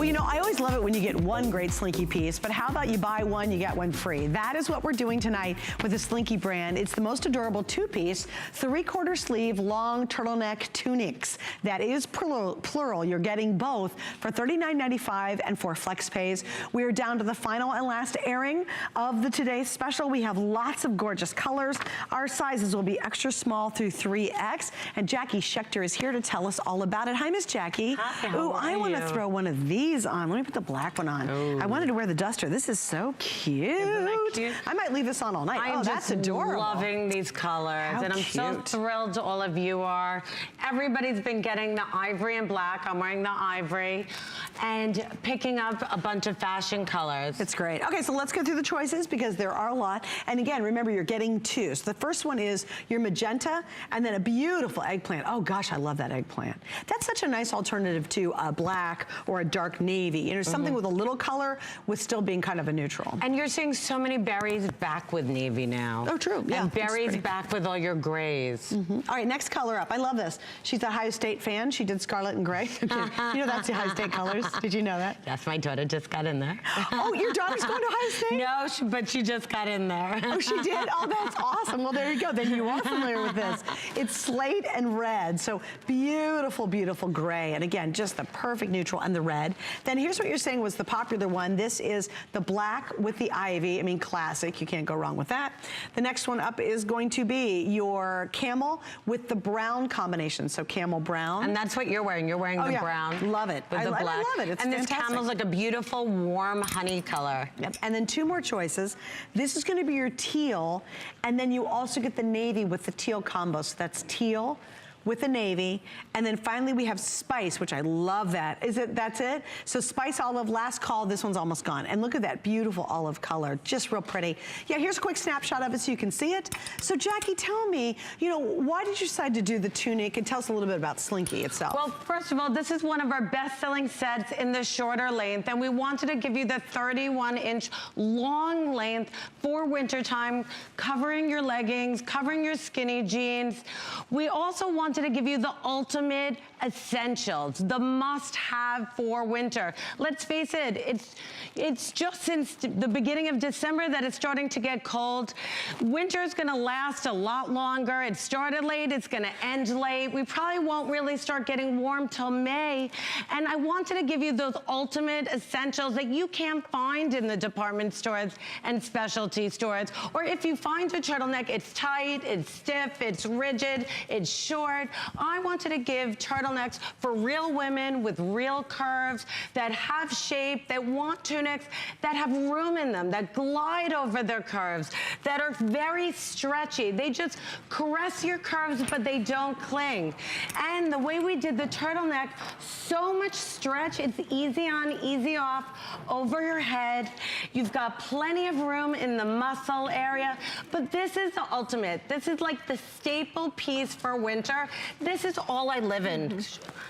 Well, you know, I always love it when you get one great Slinky piece, but how about you buy one, you get one free? That is what we're doing tonight with the Slinky brand. It's the most adorable two-piece, 3/4 sleeve, long turtleneck tunics. That is plural. You're getting both for $39.95 and for flex pays. We are down to the final and last airing of the today's special. We have lots of gorgeous colors. Our sizes will be extra small through 3X, and Jackie Schechter is here to tell us all about it. Hi, Miss Jackie. Hi, Ooh, I want to throw one of these on. Let me put the black one on. Ooh. I wanted to wear the duster. This is so cute. Isn't that cute? I might leave this on all night. I'm that's adorable. Loving these colors. How and I'm so cute. thrilled all of you are. Everybody's been getting the ivory and black. I'm wearing the ivory and picking up a bunch of fashion colors. It's great. Okay, so let's go through the choices because there are a lot. And again, remember, you're getting two. So the first one is your magenta and then a beautiful eggplant. Oh gosh, I love that eggplant. That's such a nice alternative to a black or a dark navy. You know, something with a little color with still being kind of a neutral. And you're seeing so many berries back with navy now. Oh, true. Yeah, and berries back with all your grays. All right, next color up. I love this. She's a Ohio State fan. She did scarlet and gray. You know that's the Ohio State colors. Did you know that? Yes, my daughter just got in there. Oh, your daughter's going to Ohio State? No, but she just got in there. Oh, she did? Oh, that's awesome. Well, there you go. Then you are familiar with this. It's slate and red. So beautiful, beautiful gray. And again, just the perfect neutral and the red. Then here's what you're saying was the popular one. This is the black with the ivy. I mean, classic. You can't go wrong with that. The next one up is going to be your camel with the brown combination. So camel brown. And that's what you're wearing. You're wearing the brown. Love it. With the black. I love it. It's and fantastic. this camel's like a beautiful, warm honey color. Yep. And then two more choices. This is going to be your teal, and then you also get the navy with the teal combo. So that's teal with the navy, and then finally we have spice, which I love that. That's it? So spice olive, last call, this one's almost gone. And look at that beautiful olive color, just real pretty. Yeah, here's a quick snapshot of it so you can see it. So Jackie, tell me, you know, why did you decide to do the tunic, and tell us a little bit about Slinky itself. Well, first of all, this is one of our best-selling sets in the shorter length, and we wanted to give you the 31-inch long length for wintertime, covering your leggings, covering your skinny jeans. We also wanted to give you the ultimate essentials, the must-have for winter. Let's face it, it's just since the beginning of December that it's starting to get cold. Winter is gonna last a lot longer. It started late, it's gonna end late. We probably won't really start getting warm till May. And I wanted to give you those ultimate essentials that you can't find in the department stores and specialty stores. Or if you find a turtleneck, it's tight, it's stiff, it's rigid, it's short. I wanted to give turtlenecks for real women with real curves that have shape, that want tunics, that have room in them, that glide over their curves, that are very stretchy. They just caress your curves, but they don't cling. And the way we did the turtleneck, so much stretch, it's easy on, easy off, over your head. You've got plenty of room in the muscle area, but this is the ultimate. This is like the staple piece for winter. This is all I live in,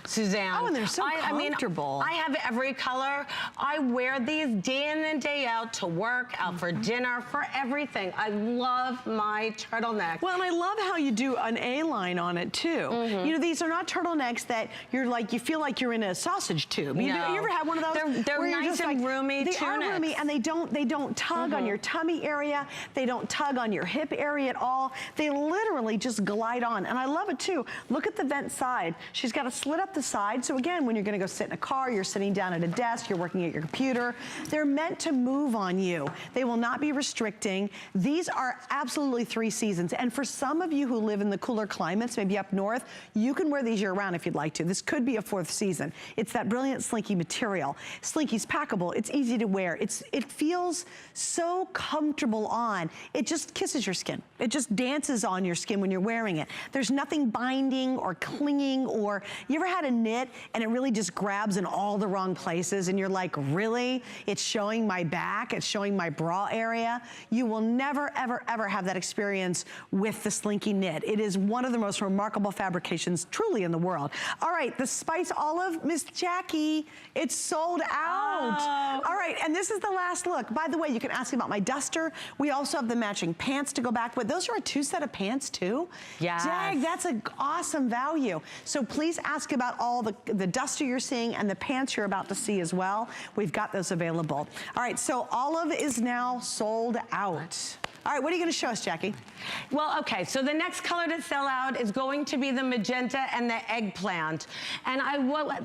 Suzanne. Oh, and they're so comfortable. I have every color. I wear these day in and day out to work, out for dinner, for everything. I love my turtleneck. Well, and I love how you do an A-line on it too. You know, these are not turtlenecks that you're like, you feel like you're in a sausage tube. You ever had one of those? They're nice and like, roomy tunics. They are roomy, and they don't tug on your tummy area. They don't tug on your hip area at all. They literally just glide on, and I love it too. Look at the vent side. She's got a slit up the side. So again, when you're gonna go sit in a car, you're sitting down at a desk, you're working at your computer, they're meant to move on you. They will not be restricting. These are absolutely 3 seasons. And for some of you who live in the cooler climates, maybe up north, you can wear these year round if you'd like to. This could be a 4th season. It's that brilliant Slinky material. Slinky's packable, it's easy to wear. It feels so comfortable on. It just kisses your skin. It just dances on your skin when you're wearing it. There's nothing binding or clinging, or you ever had a knit and it really just grabs in all the wrong places and you're like, really? It's showing my back, it's showing my bra area. You will never, ever, ever have that experience with the Slinky knit. It is one of the most remarkable fabrications truly in the world. All right, the Spice Olive, Miss Jackie, it's sold out. Oh. All right, and this is the last look. By the way, you can ask me about my duster. We also have the matching pants to go back with. those are a 2 set of pants too? Yes. Dang, that's an awesome value. So please ask about all the duster you're seeing and the pants you're about to see as well. We've got those available. All right, so Olive is now sold out. All right, what are you gonna show us, Jackie? Well, okay, so the next color to sell out is going to be the magenta and the eggplant. And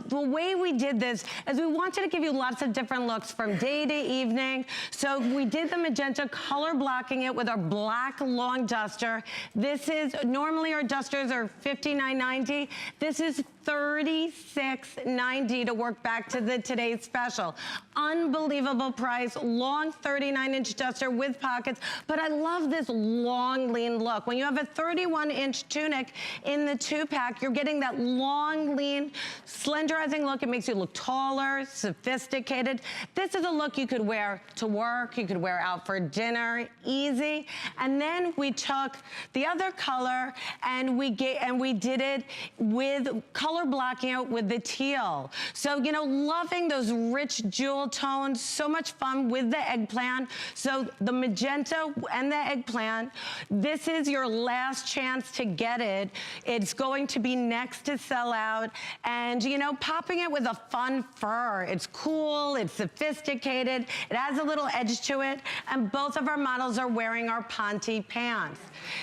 the way we did this is we wanted to give you lots of different looks from day to evening. So we did the magenta, color blocking it with our black long duster. This is, normally our dusters are $59.90. This is $36.90 to work back to the today's special. Unbelievable price, long 39-inch duster with pockets, but I love this long, lean look. When you have a 31-inch tunic in the 2-pack, you're getting that long, lean, slenderizing look. It makes you look taller, sophisticated. This is a look you could wear to work, you could wear out for dinner, easy. And then we took the other color and we did it with color blocking out with the teal. So, you know, loving those rich jewel tones, so much fun with the eggplant. So the magenta and the eggplant, this is your last chance to get it. It's going to be next to sell out. And, you know, popping it with a fun fur. It's cool, it's sophisticated, it has a little edge to it, and both of our models are wearing our Ponte pants.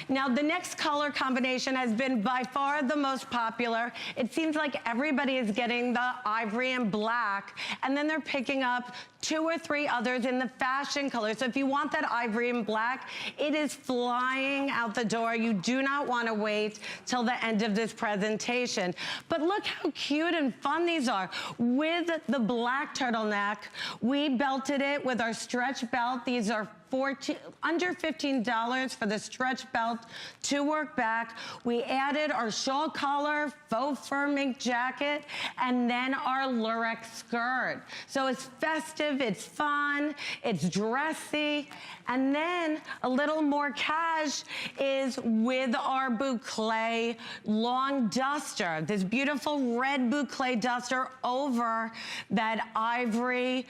Now, the next color combination has been by far the most popular. It seems like everybody is getting the ivory and black, and then they're picking up 2 or 3 others in the fashion color. So if you want that ivory and black, it is flying out the door. You do not want to wait till the end of this presentation. But look how cute and fun these are. With the black turtleneck, we belted it with our stretch belt. These are under $15 for the stretch belt to work back. We added our shawl collar, faux fur mink jacket, and then our lurex skirt. So it's festive, it's fun, it's dressy, and then a little more cash is with our boucle long duster. This beautiful red boucle duster over that ivory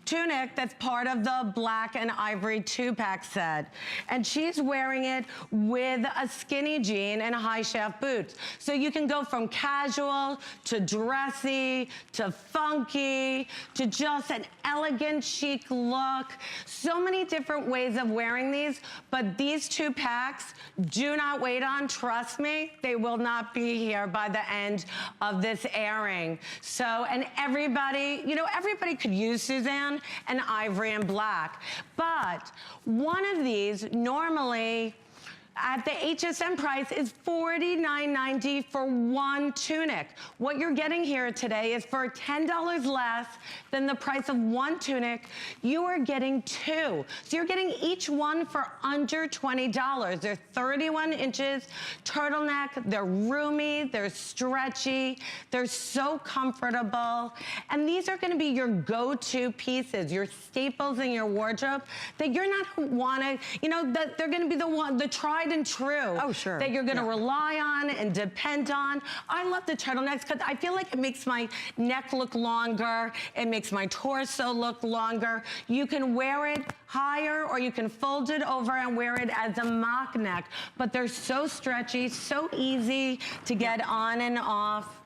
tunic that's part of the black and ivory 2-pack set. And she's wearing it with a skinny jean and high shaft boots. So you can go from casual to dressy to funky to just an elegant chic look. So many different ways of wearing these, but these 2-packs, do not wait on, trust me, they will not be here by the end of this airing. So, and everybody, you know, everybody could use Suzanne and ivory and black. But one of these normally at the HSN price is $49.90 for one tunic. What you're getting here today is for $10 less than the price of one tunic, you are getting 2. So you're getting each one for under $20. They're 31 inches turtleneck, they're roomy, they're stretchy, they're so comfortable. And these are gonna be your go-to pieces, your staples in your wardrobe that you're not wanna, you know, that they're gonna be the tried and true. Oh, sure. That you're gonna rely on and depend on. I love the turtlenecks because I feel like it makes my neck look longer. It makes my torso look longer. You can wear it higher or you can fold it over and wear it as a mock neck. But they're so stretchy, so easy to get on and off.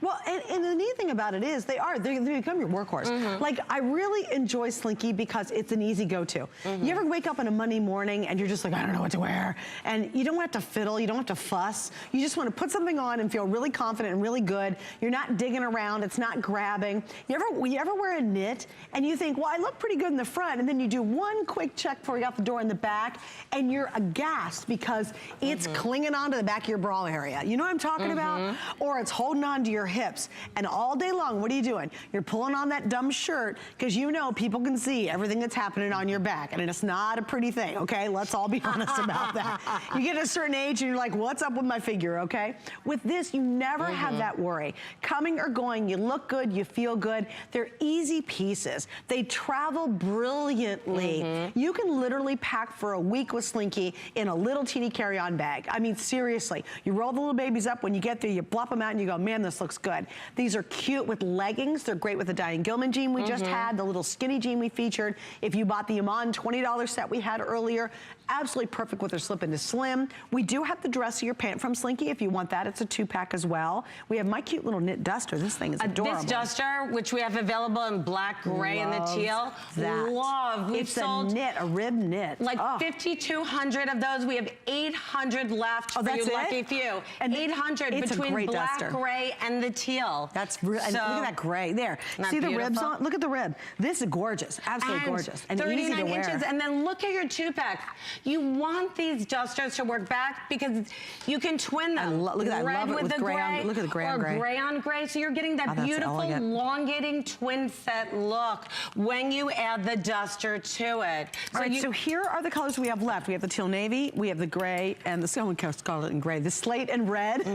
Well, and the neat thing about it is they become your workhorse. Like, I really enjoy Slinky because it's an easy go-to. You ever wake up on a Monday morning and you're just like, I don't know what to wear, and you don't have to fiddle, you don't have to fuss. You just want to put something on and feel really confident and really good. You're not digging around, it's not grabbing. You ever wear a knit and you think, well, I look pretty good in the front, and then you do one quick check before you out the door in the back, and you're aghast because it's clinging onto the back of your bra area. You know what I'm talking about? Or it's holding on to your hips. And all day long, what are you doing? You're pulling on that dumb shirt because you know people can see everything that's happening on your back, and it's not a pretty thing, okay? Let's all be honest about that. You get a certain age and you're like, what's up with my figure, okay? With this, you never have that worry. Coming or going, you look good, you feel good. They're easy pieces. They travel brilliantly. You can literally pack for a week with Slinky in a little teeny carry-on bag. I mean, seriously. You roll the little babies up, when you get there, you plop them out and you go, man, this looks good. These are cute with leggings. They're great with the Diane Gilman jean we just had, the little skinny jean we featured. If you bought the Iman $20 set we had earlier, absolutely perfect with their slip into slim. We do have the dressier pant from Slinky if you want that. It's a 2-pack as well. We have my cute little knit duster. This thing is adorable. This duster, which we have available in black, gray, and the teal. Love. We've sold a rib knit. Like 5,200 of those. We have 800 left for you lucky few. And 800 between black, gray, and the teal. That's real. And look at that gray there. See the ribs on? Look at the rib. This is gorgeous. Absolutely gorgeous. And easy to wear. 39 inches. And then look at your 2-pack. You want these dusters to work back because you can twin them. Look at that. Red I love it with the gray. Look at the gray on gray. Or gray on gray. So you're getting that beautiful, elongating twin set look when you add the duster to it. All right, so here are the colors we have left. We have the teal navy, we have the gray, and the scarlet and gray. The slate and red.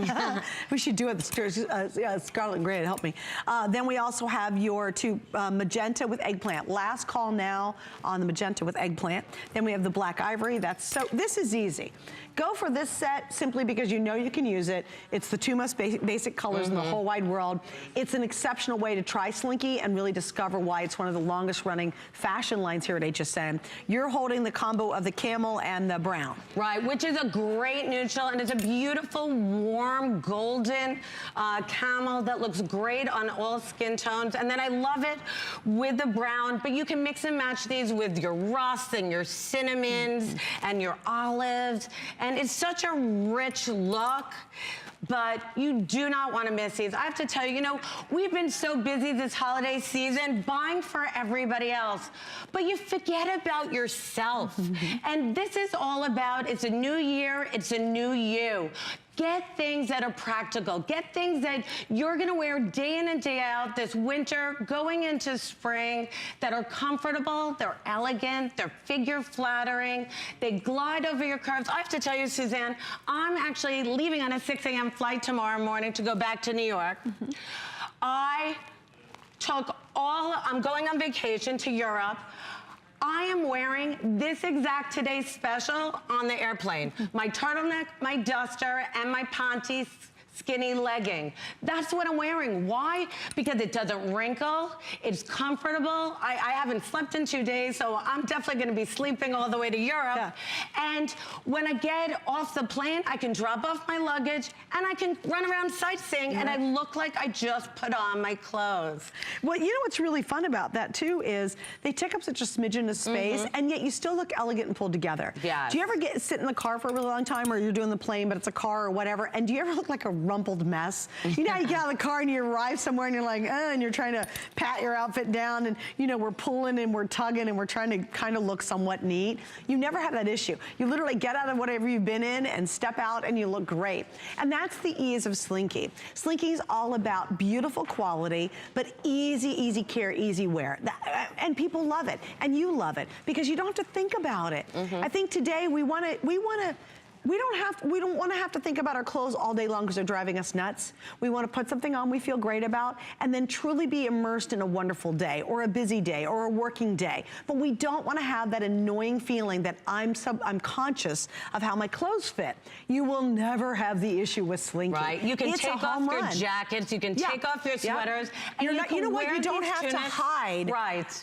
We should do it, scarlet and gray to help me. Then we also have your two magenta with eggplant. Last call now on the magenta with eggplant. Then we have the black ivory. This is easy. Go for this set simply because you know you can use it. It's the two most basic colors in the whole wide world. It's an exceptional way to try Slinky and really discover why it's one of the longest running fashion lines here at HSN. You're holding the combo of the camel and the brown. Right, which is a great neutral, and it's a beautiful, warm, golden camel that looks great on all skin tones. And then I love it with the brown, but you can mix and match these with your rusts and your cinnamons and your olives. And it's such a rich look, but you do not want to miss these. I have to tell you, we've been so busy this holiday season buying for everybody else, but you forget about yourself. And this is all about, it's a new year, it's a new you. Get things that are practical. Get things that you're gonna wear day in and day out this winter, going into spring, that are comfortable, they're elegant, they're figure flattering, they glide over your curves. I have to tell you, Suzanne, I'm actually leaving on a 6 a.m. flight tomorrow morning to go back to New York. I'm going on vacation to Europe. I am wearing this exact Today's Special on the airplane. My turtleneck, my duster, and my Ponte skinny legging. That's what I'm wearing. Why? Because it doesn't wrinkle, it's comfortable. I haven't slept in 2 days, so I'm definitely gonna be sleeping all the way to Europe. Yeah. And when I get off the plane, I can drop off my luggage and I can run around sightseeing and I look like I just put on my clothes. Well, you know what's really fun about that too is they take up such a smidgen of space and yet you still look elegant and pulled together. Yes. Do you ever sit in the car for a really long time or you're doing the plane but it's a car or whatever, and do you ever look like a rumpled mess? You know how you get out of the car and you arrive somewhere and you're like, and you're trying to pat your outfit down and we're pulling and we're tugging and we're trying to kind of look somewhat neat. You never have that issue. You literally get out of whatever you've been in and step out and you look great. And that's the ease of Slinky. Slinky's all about beautiful quality, but easy care, easy wear. And people love it and you love it because you don't have to think about it. I think today we don't want to have to think about our clothes all day long because they're driving us nuts. We want to put something on we feel great about and then truly be immersed in a wonderful day or a busy day or a working day. But we don't want to have that annoying feeling that I'm conscious of how my clothes fit. You will never have the issue with Slinky. Right. You can take off your jackets, you can take off your sweaters. And you know what? You don't have to hide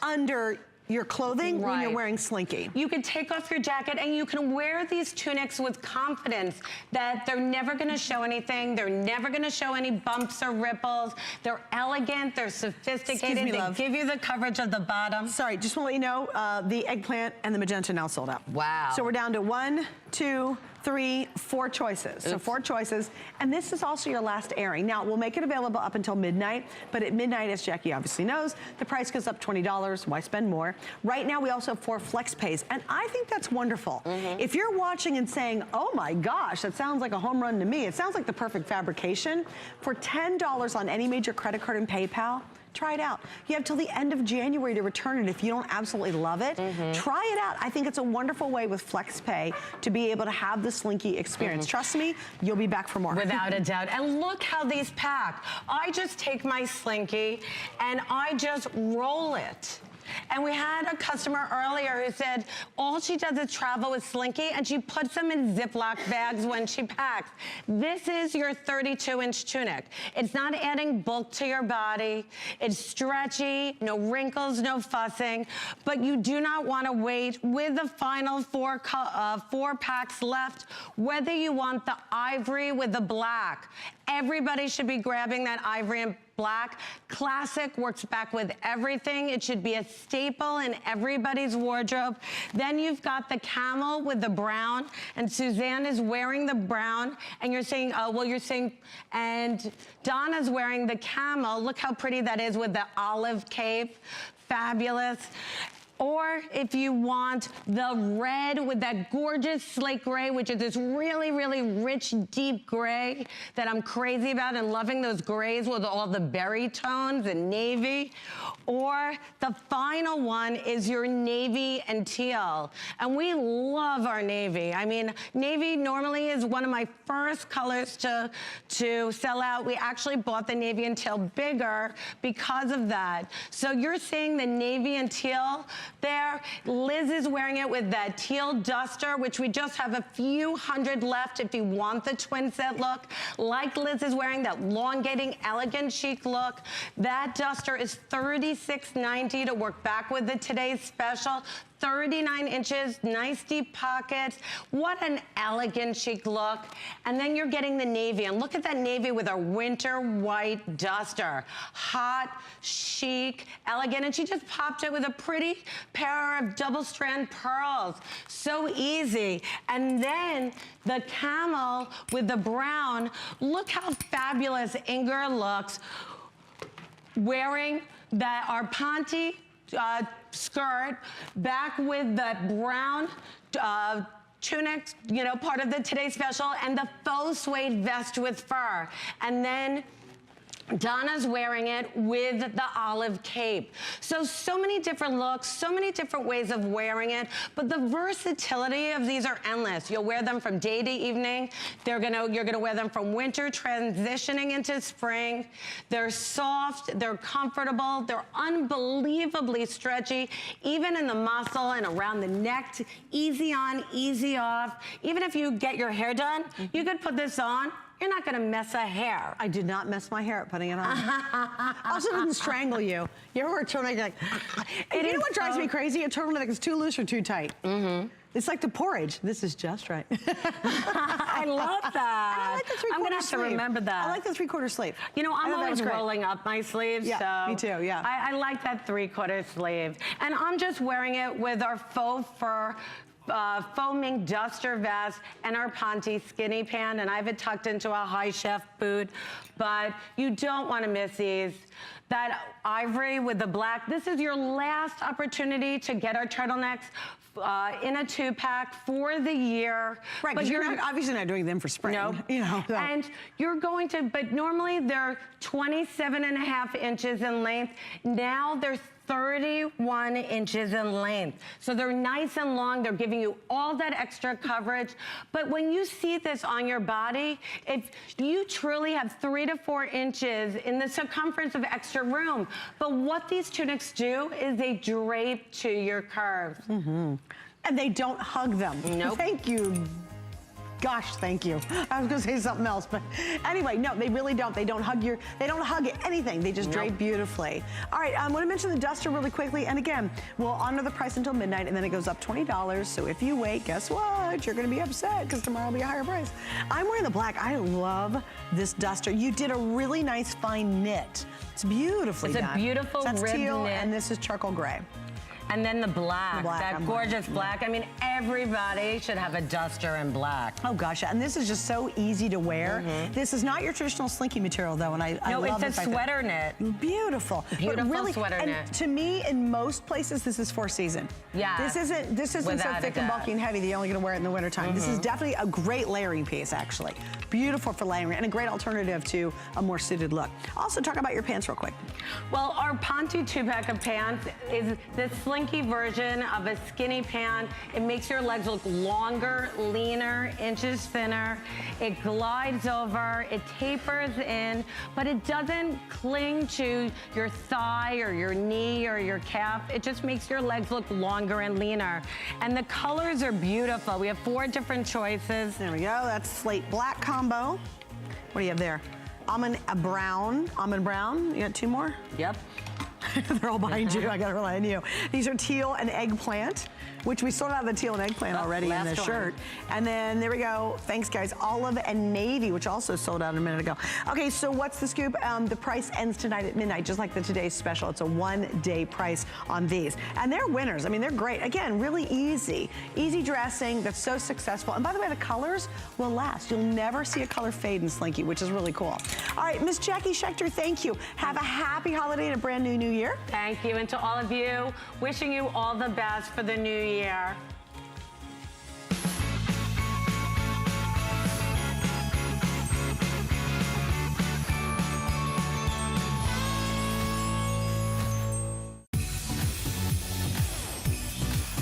under your clothing when you're wearing Slinky. You can take off your jacket and you can wear these tunics with confidence that they're never gonna show anything, they're never gonna show any bumps or ripples, they're elegant, they're sophisticated, they give you the coverage of the bottom. Sorry, just want to let you know, the eggplant and the magenta now sold out. Wow. So we're down to 1, 2, 3, 4 choices. So 4 choices, and this is also your last airing. Now, we'll make it available up until midnight, but at midnight, as Jackie obviously knows, the price goes up $20. Why spend more? Right now, we also have 4 flex pays, and I think that's wonderful. If you're watching and saying, oh my gosh, that sounds like a home run to me, it sounds like the perfect fabrication, for $10 on any major credit card and PayPal, try it out. You have till the end of January to return it if you don't absolutely love it. Try it out. I think it's a wonderful way with FlexPay to be able to have the Slinky experience. Trust me, you'll be back for more. Without a doubt. And look how these pack. I just take my Slinky and I just roll it. And we had a customer earlier who said all she does is travel with Slinky and she puts them in Ziploc bags when she packs. This is your 32-inch tunic. It's not adding bulk to your body. It's stretchy, no wrinkles, no fussing, but you do not want to wait with the final four packs left, whether you want the ivory with the black. Everybody should be grabbing that ivory and black. Classic works back with everything. It should be a staple in everybody's wardrobe. Then you've got the camel with the brown, and Suzanne is wearing the brown, and you're saying, and Donna's wearing the camel. Look how pretty that is with the olive cape. Fabulous. Or if you want the red with that gorgeous slate gray, which is this really, really rich, deep gray that I'm crazy about and loving those grays with all the berry tones and navy. Or the final one is your navy and teal. And we love our navy. I mean, navy normally is one of my first colors to sell out. We actually bought the navy and teal bigger because of that. So you're seeing the navy and teal there. Liz is wearing it with that teal duster, which we just have a few hundred left if you want the twin set look. Like Liz is wearing that elongating, elegant, chic look. That duster is $36.90 to work back with the today's special. 39 inches, nice deep pockets. What an elegant, chic look. And then you're getting the navy. And look at that navy with our winter white duster. Hot, chic, elegant. And she just popped it with a pretty pair of double strand pearls. So easy. And then the camel with the brown. Look how fabulous Inger looks wearing that Arpanti skirt back with the brown tunic, you know, part of the Today Special, and the faux suede vest with fur. And then Donna's wearing it with the olive cape. So many different looks, so many different ways of wearing it, but the versatility of these are endless. You'll wear them from day to evening. You're gonna wear them from winter transitioning into spring. They're soft, they're comfortable, they're unbelievably stretchy, even in the muscle and around the neck, easy on, easy off. Even if you get your hair done, you could put this on. You're not gonna mess a hair. I did not mess my hair up putting it on. Also didn't strangle you. You ever wear a turtleneck, you're like, and you know what drives me crazy? A turtleneck is too loose or too tight. It's like the porridge. This is just right. I love that. And I like the three-quarter I'm gonna have sleeve. to remember that. I like the three-quarter sleeve. You know, I'm I thought that always was great. rolling up my sleeves, Yeah, so. me too, yeah. I like that three-quarter sleeve. And I'm just wearing it with our faux fur faux mink duster vest and our Ponte skinny pant, and I have it tucked into a high chef boot, but you don't want to miss these. That ivory with the black, this is your last opportunity to get our turtlenecks in a 2-pack for the year. Right, but you're obviously not doing them for spring. No. You know, so. And you're going to, but normally they're 27.5 inches in length. Now they're 31 inches in length. So they're nice and long. They're giving you all that extra coverage. But when you see this on your body, if you truly have 3 to 4 inches in the circumference of extra room. But what these tunics do is they drape to your curves. And they don't hug them. Nope. Thank you. Gosh, thank you. I was gonna say something else, but anyway, no, they really don't. They don't hug anything. They just drape beautifully. All right, I wanna mention the duster really quickly. And again, we'll honor the price until midnight and then it goes up $20. So if you wait, guess what? You're gonna be upset because tomorrow will be a higher price. I'm wearing the black. I love this duster. You did a really nice fine knit. It's beautifully done. It's a beautiful So that's ribbed teal, knit. and this is charcoal gray. And then the black, that I'm gorgeous black. I mean, everybody should have a duster in black. Oh gosh, and this is just so easy to wear. This is not your traditional slinky material though, and I No, love it's a sweater knit. Beautiful. Beautiful But really, sweater and knit. to me, in most places, this is for season. Yeah. This isn't so Without a thick and doubt. bulky and heavy that you're only gonna wear it in the wintertime. This is definitely a great layering piece, actually. Beautiful for layering and a great alternative to a more suited look. Also, talk about your pants real quick. Well, our Ponte 2-pack of pants is this slinky version of a skinny pant. It makes your legs look longer, leaner, inches thinner. It glides over, it tapers in, but it doesn't cling to your thigh or your knee or your calf. It just makes your legs look longer and leaner. And the colors are beautiful. We have 4 different choices. There we go. That's slate black combo. What do you have there? Almond brown. You got 2 more? Yep. They're all behind you. I gotta rely on you. These are teal and eggplant, which we sold out of the teal and eggplant already in this shirt. And then there we go. Thanks, guys. Olive and navy, which also sold out a minute ago. Okay, so what's the scoop? The price ends tonight at midnight, just like the today's special. It's a 1-day price on these. And they're winners. I mean, they're great. Again, really easy. Easy dressing that's so successful. And by the way, the colors will last. You'll never see a color fade in Slinky, which is really cool. All right, Miss Jackie Schechter, thank you. Have a happy holiday and a brand new year. Thank you, and to all of you, wishing you all the best for the new year.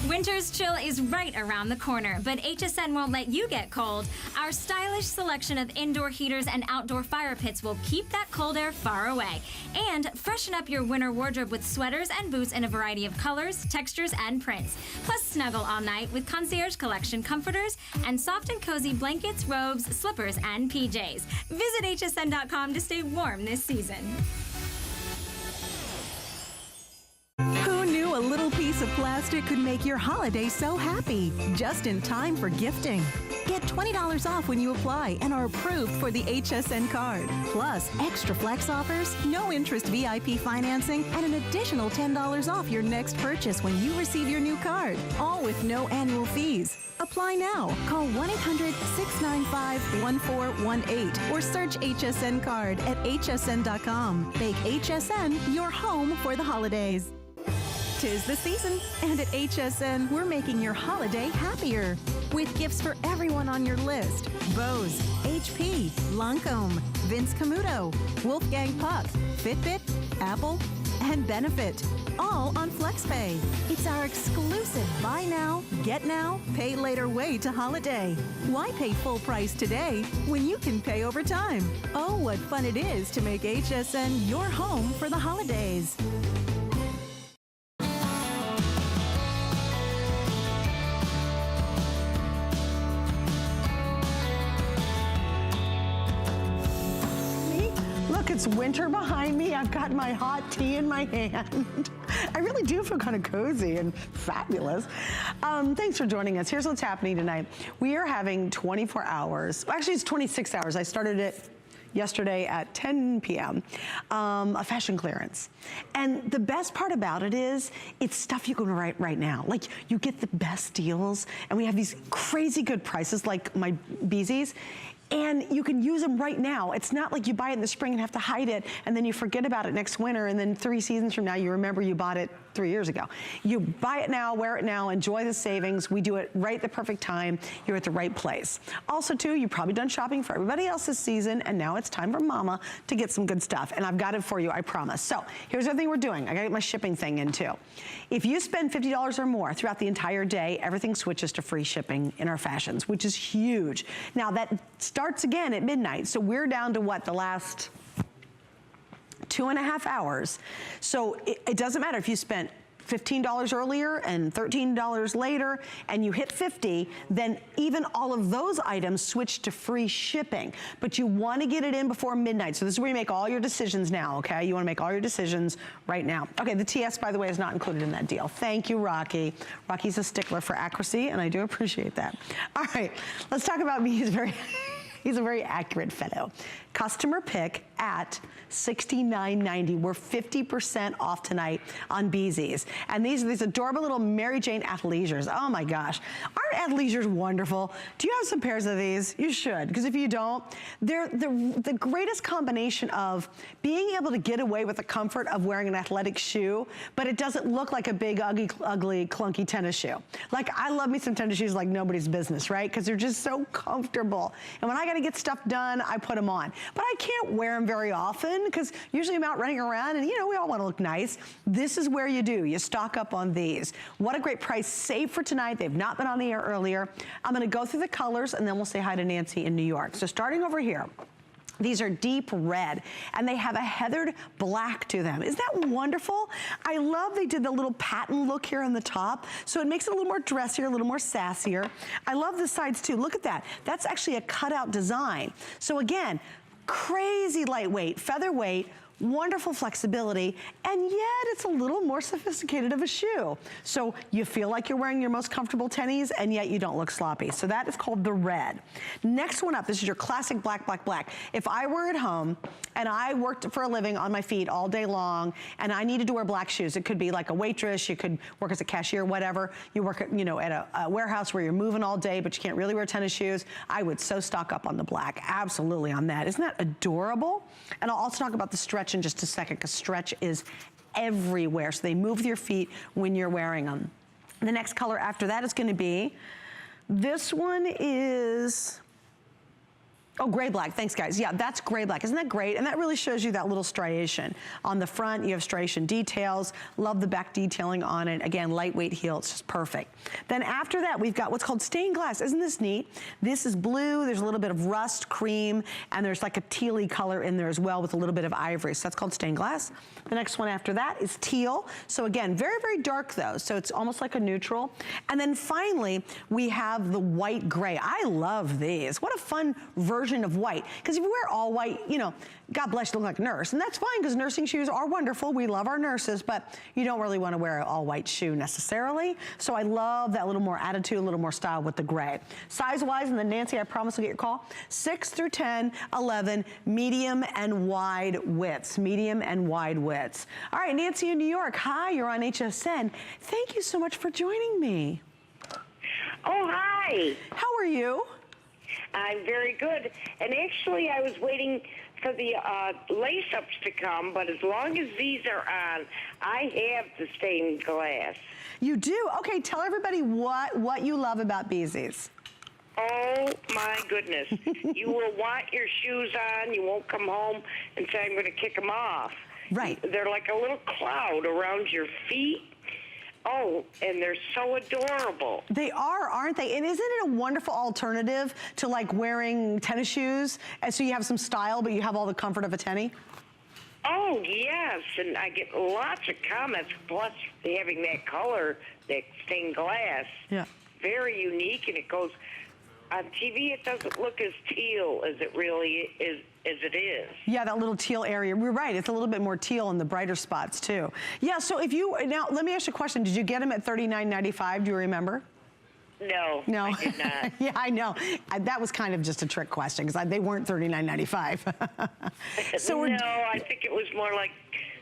Winter's chill is right around the corner, but HSN won't let you get cold. Our stylish selection of indoor heaters and outdoor fire pits will keep that cold air far away. And freshen up your winter wardrobe with sweaters and boots in a variety of colors, textures, and prints. Plus, snuggle all night with Concierge Collection comforters and soft and cozy blankets, robes, slippers, and PJs. Visit hsn.com to stay warm this season. Who knew a little piece of plastic could make your holiday so happy? Just in time for gifting. Get $20 off when you apply and are approved for the HSN card. Plus, extra flex offers, no interest VIP financing, and an additional $10 off your next purchase when you receive your new card. All with no annual fees. Apply now. Call 1-800-695-1418 or search HSN card at hsn.com. Make HSN your home for the holidays. 'Tis the season, and at HSN, we're making your holiday happier. With gifts for everyone on your list. Bose, HP, Lancome, Vince Camuto, Wolfgang Puck, Fitbit, Apple, and Benefit. All on FlexPay. It's our exclusive buy now, get now, pay later way to holiday. Why pay full price today when you can pay over time? Oh, what fun it is to make HSN your home for the holidays. Look, it's winter behind me. I've got my hot tea in my hand. I really do feel kind of cozy and fabulous. Thanks for joining us. Here's what's happening tonight. We are having 24 hours. Actually, it's 26 hours. I started it yesterday at 10 p.m., a fashion clearance. And the best part about it is, it's stuff you can write right now. Like, you get the best deals, and we have these crazy good prices, like my Beezies, and you can use them right now. It's not like you buy it in the spring and have to hide it, and then you forget about it next winter, and then 3 seasons from now, you remember you bought it 3 years ago. You buy it now, wear it now, enjoy the savings. We do it right at the perfect time. You're at the right place. Also, too, you've probably done shopping for everybody else this season, and now it's time for Mama to get some good stuff, and I've got it for you, I promise. So here's everything we're doing. I gotta get my shipping thing in, too. If you spend $50 or more throughout the entire day, everything switches to free shipping in our fashions, which is huge. Now, that starts again at midnight, so we're down to what, the last 2.5 hours. So it doesn't matter if you spent $15 earlier and $13 later and you hit 50, then even all of those items switch to free shipping. But you want to get it in before midnight. So this is where you make all your decisions now, okay? You want to make all your decisions right now. Okay, the TS, by the way, is not included in that deal. Thank you, Rocky. Rocky's a stickler for accuracy, and I do appreciate that. All right, let's talk about me. He's a very accurate fellow. Customer pick at $69.90. We're 50% off tonight on Beezies. And these are these adorable little Mary Jane athleisures. Oh my gosh. Aren't athleisures wonderful? Do you have some pairs of these? You should, because if you don't, they're the greatest combination of being able to get away with the comfort of wearing an athletic shoe, but it doesn't look like a big, ugly, clunky tennis shoe. Like, I love me some tennis shoes like nobody's business, right? Because they're just so comfortable. And when I gotta get stuff done, I put them on. But I can't wear them very often because usually I'm out running around and, you know, we all want to look nice. This is where you do. You stock up on these. What a great price. Save for tonight. They've not been on the air earlier. I'm going to go through the colors and then we'll say hi to Nancy in New York. So starting over here. These are deep red, and they have a heathered black to them. Isn't that wonderful? I love they did the little patent look here on the top, so it makes it a little more dressier, a little more sassier. I love the sides too. Look at that. That's actually a cutout design. So again, crazy lightweight, featherweight, wonderful flexibility, and yet it's a little more sophisticated of a shoe. So you feel like you're wearing your most comfortable tennies, and yet you don't look sloppy. So that is called the red. Next one up, this is your classic black, black, black. If I were at home and I worked for a living on my feet all day long, and I needed to wear black shoes, it could be like a waitress, you could work as a cashier, whatever. You work at, you know, at a warehouse where you're moving all day, but you can't really wear tennis shoes. I would so stock up on the black, absolutely on that. Isn't that adorable? And I'll also talk about the stretch in just a second, because stretch is everywhere. So they move with your feet when you're wearing them. The next color after that is going to be, this one is, oh, gray black. Thanks, guys. Yeah, that's gray black. Isn't that great? And that really shows you that little striation. On the front, you have striation details. Love the back detailing on it. Again, lightweight heel. It's just perfect. Then after that, we've got what's called stained glass. Isn't this neat? This is blue. There's a little bit of rust, cream, and there's like a tealy color in there as well with a little bit of ivory. So that's called stained glass. The next one after that is teal. So again, very, very dark though. So it's almost like a neutral. And then finally, we have the white gray. I love these. What a fun version of white, because if you wear all white, you know, God bless you, look like a nurse, and that's fine because nursing shoes are wonderful. We love our nurses, but you don't really want to wear an all white shoe necessarily. So I love that little more attitude, a little more style with the gray. Size wise, and then Nancy, I promise I'll get your call. 6 through 10, 11, medium and wide widths. Medium and wide widths. All right, Nancy in New York. Hi, you're on HSN. Thank you so much for joining me. Oh, hi. How are you? I'm very good. And actually, I was waiting for the lace-ups to come, but as long as these are on, I have the stained glass. You do? Okay, tell everybody what you love about Beezy's. Oh, my goodness. You will want your shoes on. You won't come home and say, I'm going to kick them off. Right. They're like a little cloud around your feet. Oh, and they're so adorable. They are, aren't they? And isn't it a wonderful alternative to like wearing tennis shoes? And so you have some style, but you have all the comfort of a tenny? Oh, yes, and I get lots of comments, plus having that color, that stained glass. Yeah. Very unique, and it goes, on TV it doesn't look as teal as it really is, as it is. Yeah, that little teal area. You're right, it's a little bit more teal in the brighter spots too. Yeah, so if you, now let me ask you a question. Did you get them at $39.95? Do you remember? No, I did not. Yeah, I know. That was kind of just a trick question because they weren't $39.95. So no, I think it was more like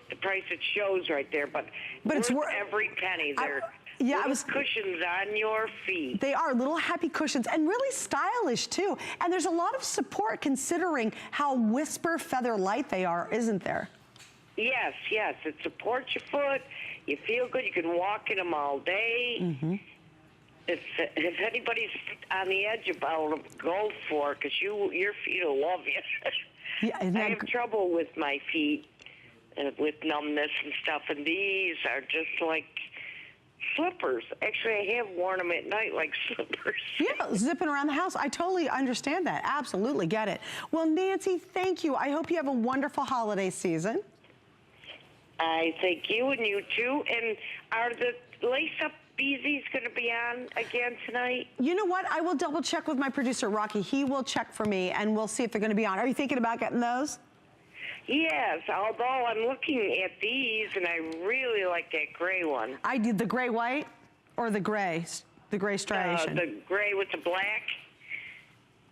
the price it shows right there, but it's worth every penny. They're cushions on your feet. They are little happy cushions and really stylish too. And there's a lot of support considering how whisper feather light they are, isn't there? Yes, yes. It supports your foot. You feel good. You can walk in them all day. Mm-hmm. If anybody's on the edge about them, go for it, because your feet will love you. Yeah, I have trouble with my feet, with numbness and stuff, and these are just like slippers. Actually, I have worn them at night like slippers. Yeah, zipping around the house. I totally understand that. Absolutely get it. Well, Nancy, thank you. I hope you have a wonderful holiday season. I thank you, and you too. And are the lace-up Beezy's going to be on again tonight? You know what? I will double check with my producer, Rocky. He will check for me, and we'll see if they're going to be on. Are you thinking about getting those? Yes, although I'm looking at these, and I really like that gray one. I did the gray white or the gray striation? The gray with the black.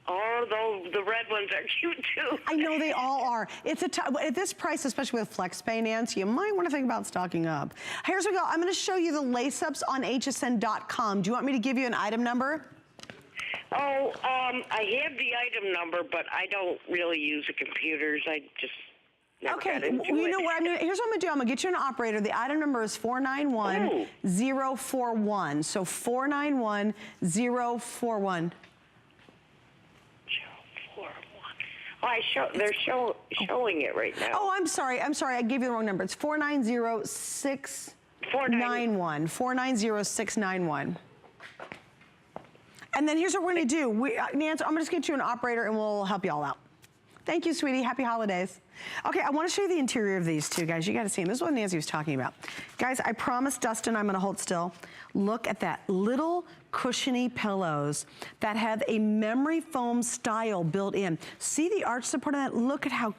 Oh, the red ones are cute too. I know they all are. It's at this price, especially with FlexPay, Nancy, you might want to think about stocking up. Here's what we go. I'm going to show you the lace-ups on hsn.com. Do you want me to give you an item number? Oh, I have the item number, but I don't really use the computers. I just never got into it. You know what? Here's what I'm going to do. I'm going to get you an operator. The item number is 491041. So 491041. They're showing it right now. Oh, I'm sorry. I gave you the wrong number. It's 490-691. 490-691. And then here's what we're going to do. Nancy, I'm going to get you an operator and we'll help you all out. Thank you, sweetie. Happy holidays. Okay, I want to show you the interior of these two, guys. You got to see them. This is what Nancy was talking about. Guys, I promised Dustin I'm going to hold still. Look at that little cushiony pillows that have a memory foam style built in. See the arch support on that? Look at how,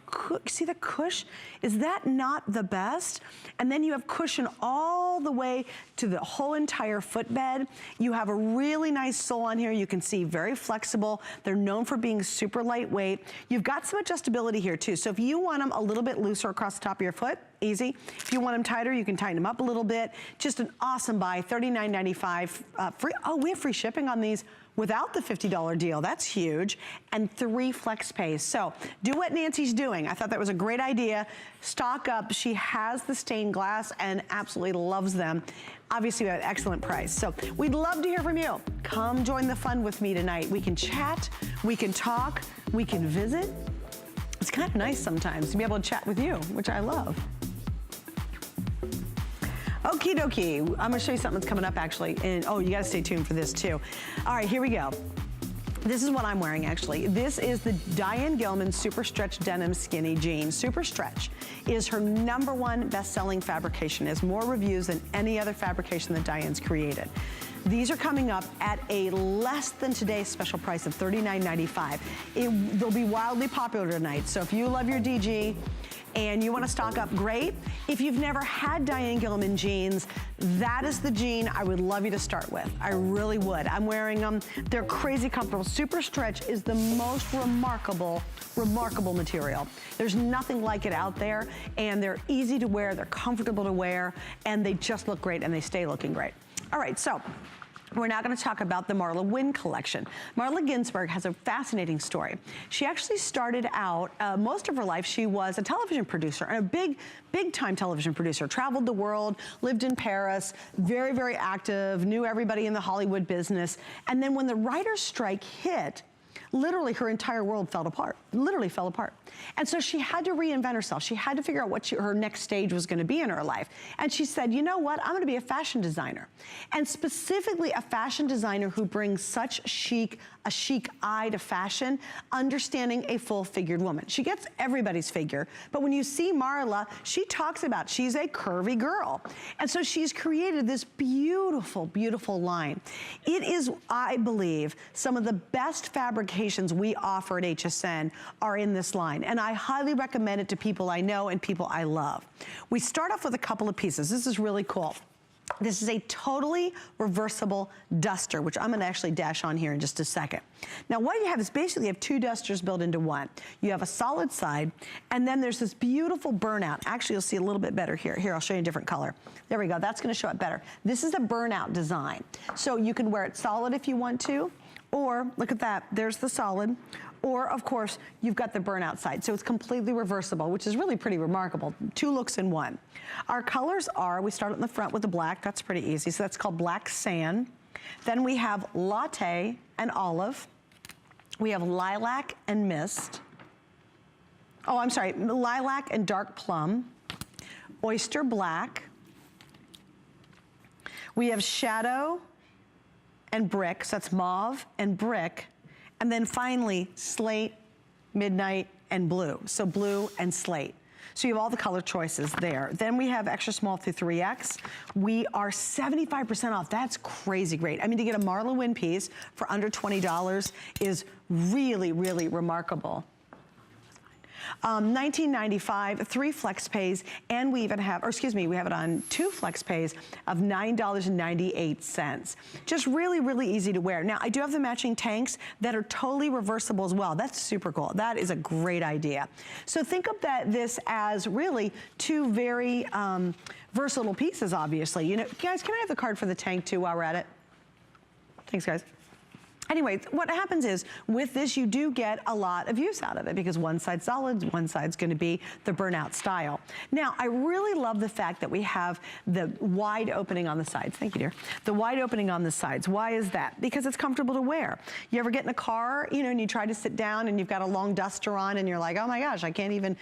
see the cush? Is that not the best? And then you have cushion all the way to the whole entire footbed. You have a really nice sole on here. You can see very flexible. They're known for being super lightweight. You've got some adjustability here too. So if you want them a little bit looser across the top of your foot, easy. If you want them tighter, you can tighten them up a little bit. Just an awesome buy, $39.95. Free. Oh, we have free shipping on these without the $50 deal. That's huge. And 3 flex pays. So do what Nancy's doing. I thought that was a great idea. Stock up. She has the stained glass and absolutely loves them. Obviously, at an excellent price. So we'd love to hear from you. Come join the fun with me tonight. We can chat, we can talk, we can visit. It's kind of nice sometimes to be able to chat with you, which I love. Okie dokie. I'm gonna show you something that's coming up actually. And oh, you gotta stay tuned for this too. All right, here we go. This is what I'm wearing actually. This is the Diane Gilman Super Stretch Denim Skinny Jean. Super Stretch is her #1 best-selling fabrication. It has more reviews than any other fabrication that Diane's created. These are coming up at a less than today's special price of $39.95. They'll be wildly popular tonight. So if you love your DG, and you want to stock up, great. If you've never had Diane Gilman jeans, that is the jean I would love you to start with. I really would. I'm wearing them. They're crazy comfortable. Super Stretch is the most remarkable material. There's nothing like it out there, and they're easy to wear, they're comfortable to wear, and they just look great, and they stay looking great. All right, so we're now going to talk about the Marla Wynne collection. Marla Ginsburg has a fascinating story. She actually started out, most of her life, she was a television producer, and a big time television producer. Traveled the world, lived in Paris, very, very active, knew everybody in the Hollywood business. And then when the writer's strike hit, literally her entire world fell apart, literally fell apart. And so she had to reinvent herself. She had to figure out what her next stage was going to be in her life. And she said, you know what, I'm going to be a fashion designer. And specifically a fashion designer who brings such a chic eye to fashion, understanding a full-figured woman. She gets everybody's figure, but when you see Marla, she talks about she's a curvy girl. And so she's created this beautiful, beautiful line. It is, I believe, some of the best fabrications we offer at HSN are in this line. And I highly recommend it to people I know and people I love. We start off with a couple of pieces. This is really cool. This is a totally reversible duster, which I'm gonna actually dash on here in just a second. Now what you have is basically you have 2 dusters built into one. You have a solid side, and then there's this beautiful burnout. Actually, you'll see a little bit better here. Here, I'll show you a different color. There we go, that's gonna show it better. This is a burnout design. So you can wear it solid if you want to, or look at that, there's the solid. Or, of course, you've got the burnout side. So it's completely reversible, which is really pretty remarkable. 2 looks in one. Our colors are, we start in the front with the black. That's pretty easy. So that's called Black Sand. Then we have Latte and Olive. We have Lilac and Mist. Oh, I'm sorry, Lilac and Dark Plum. Oyster Black. We have Shadow and Brick. So that's Mauve and Brick. And then finally, Slate, Midnight, and Blue. So blue and slate. So you have all the color choices there. Then we have extra small through 3X. We are 75% off. That's crazy great. I mean, to get a Marla Wynne piece for under $20 is really, really remarkable. $19.95, 3 flex pays, and we even have, or excuse me, we have it on 2 flex pays of $9.98. Just really, really easy to wear. Now, I do have the matching tanks that are totally reversible as well. That's super cool. That is a great idea. So think of this as really 2 very versatile pieces, obviously. You know, guys, can I have the card for the tank too while we're at it? Thanks, guys. Anyway, what happens is, with this, you do get a lot of use out of it because one side's solid, one side's gonna be the burnout style. Now, I really love the fact that we have the wide opening on the sides. Thank you, dear. The wide opening on the sides. Why is that? Because it's comfortable to wear. You ever get in a car, you know, and you try to sit down and you've got a long duster on and you're like, oh my gosh, I can't even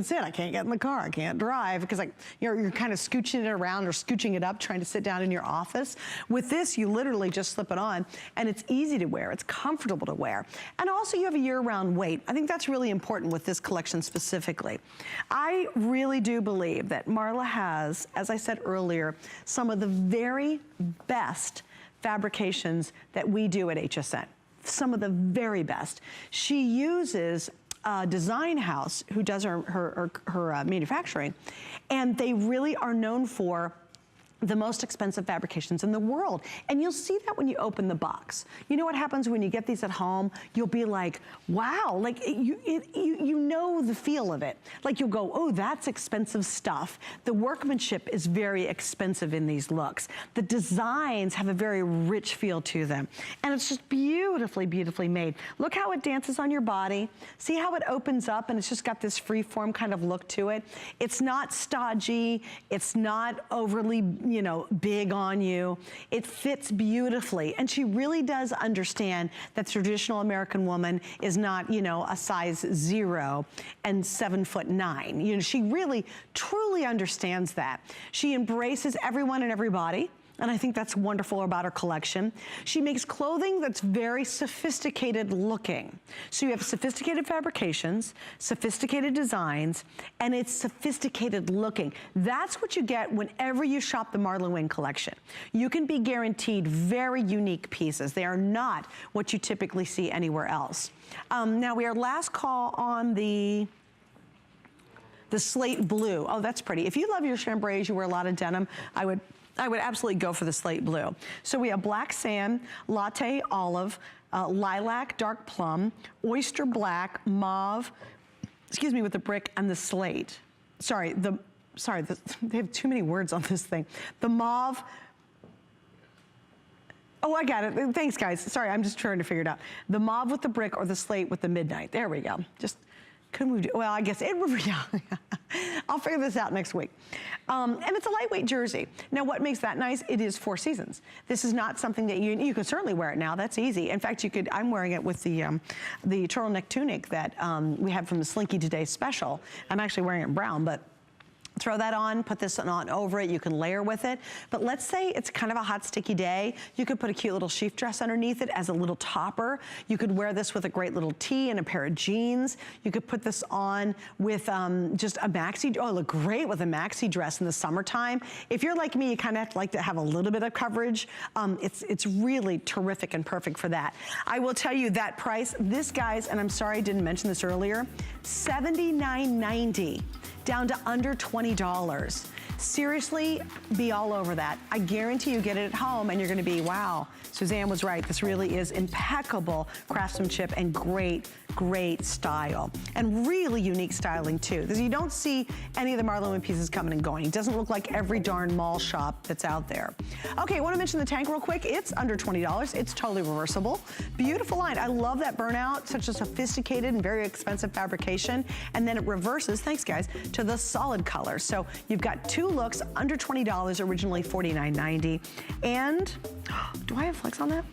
sit. I can't get in the car. I can't drive because like you're kind of scooching it around or scooching it up trying to sit down in your office. With this, you literally just slip it on and it's easy to wear. It's comfortable to wear. And also you have a year-round weight. I think that's really important with this collection specifically. I really do believe that Marla has, as I said earlier, some of the very best fabrications that we do at HSN. Some of the very best. She uses a design house who does her manufacturing, and they really are known for the most expensive fabrications in the world. And you'll see that when you open the box. You know what happens when you get these at home? You'll be like, wow, like you know the feel of it. Like you'll go, oh, that's expensive stuff. The workmanship is very expensive in these looks. The designs have a very rich feel to them. And it's just beautifully, beautifully made. Look how it dances on your body. See how it opens up and it's just got this free-form kind of look to it. It's not stodgy. It's not overly, you know, big on you. It fits beautifully. And she really does understand that the traditional American woman is not, you know, a size 0 and 7'9". You know, she really, truly understands that. She embraces everyone and everybody. And I think that's wonderful about her collection. She makes clothing that's very sophisticated looking. So you have sophisticated fabrications, sophisticated designs, and it's sophisticated looking. That's what you get whenever you shop the Marla Wing collection. You can be guaranteed very unique pieces. They are not what you typically see anywhere else. Now we are last call on the slate blue. Oh, that's pretty. If you love your chambray, you wear a lot of denim, I would absolutely go for the slate blue. So we have black sand, latte olive, lilac dark plum, oyster black, mauve, excuse me, with the brick and the slate. They have too many words on this thing. The mauve, oh, I got it. Thanks, guys. Sorry, I'm just trying to figure it out. The mauve with the brick or the slate with the midnight. There we go. Just couldn't we do, well, I guess it would, yeah. I'll figure this out next week. And it's a lightweight jersey. Now, what makes that nice? It is 4 seasons. This is not something that you can certainly wear it now. That's easy. In fact, I'm wearing it with the turtleneck tunic that we had from the Slinky Today special. I'm actually wearing it in brown, but throw that on, put this on over it, you can layer with it. But let's say it's kind of a hot, sticky day. You could put a cute little sheath dress underneath it as a little topper. You could wear this with a great little tee and a pair of jeans. You could put this on with just a maxi, oh, look great with a maxi dress in the summertime. If you're like me, you kind of like to have a little bit of coverage. It's really terrific and perfect for that. I will tell you that price, this guys, and I'm sorry I didn't mention this earlier, $79.90. down to under $20. Seriously, be all over that. I guarantee you get it at home and you're gonna be, wow, Suzanne was right. This really is impeccable craftsmanship and great, great style. And really unique styling too. Because you don't see any of the Marla Wing pieces coming and going. It doesn't look like every darn mall shop that's out there. Okay, I wanna mention the tank real quick. It's under $20. It's totally reversible. Beautiful line. I love that burnout, such a sophisticated and very expensive fabrication. And then it reverses, thanks guys, to the solid color. So you've got 2 looks under $20, originally $49.90. And do I have flex on that?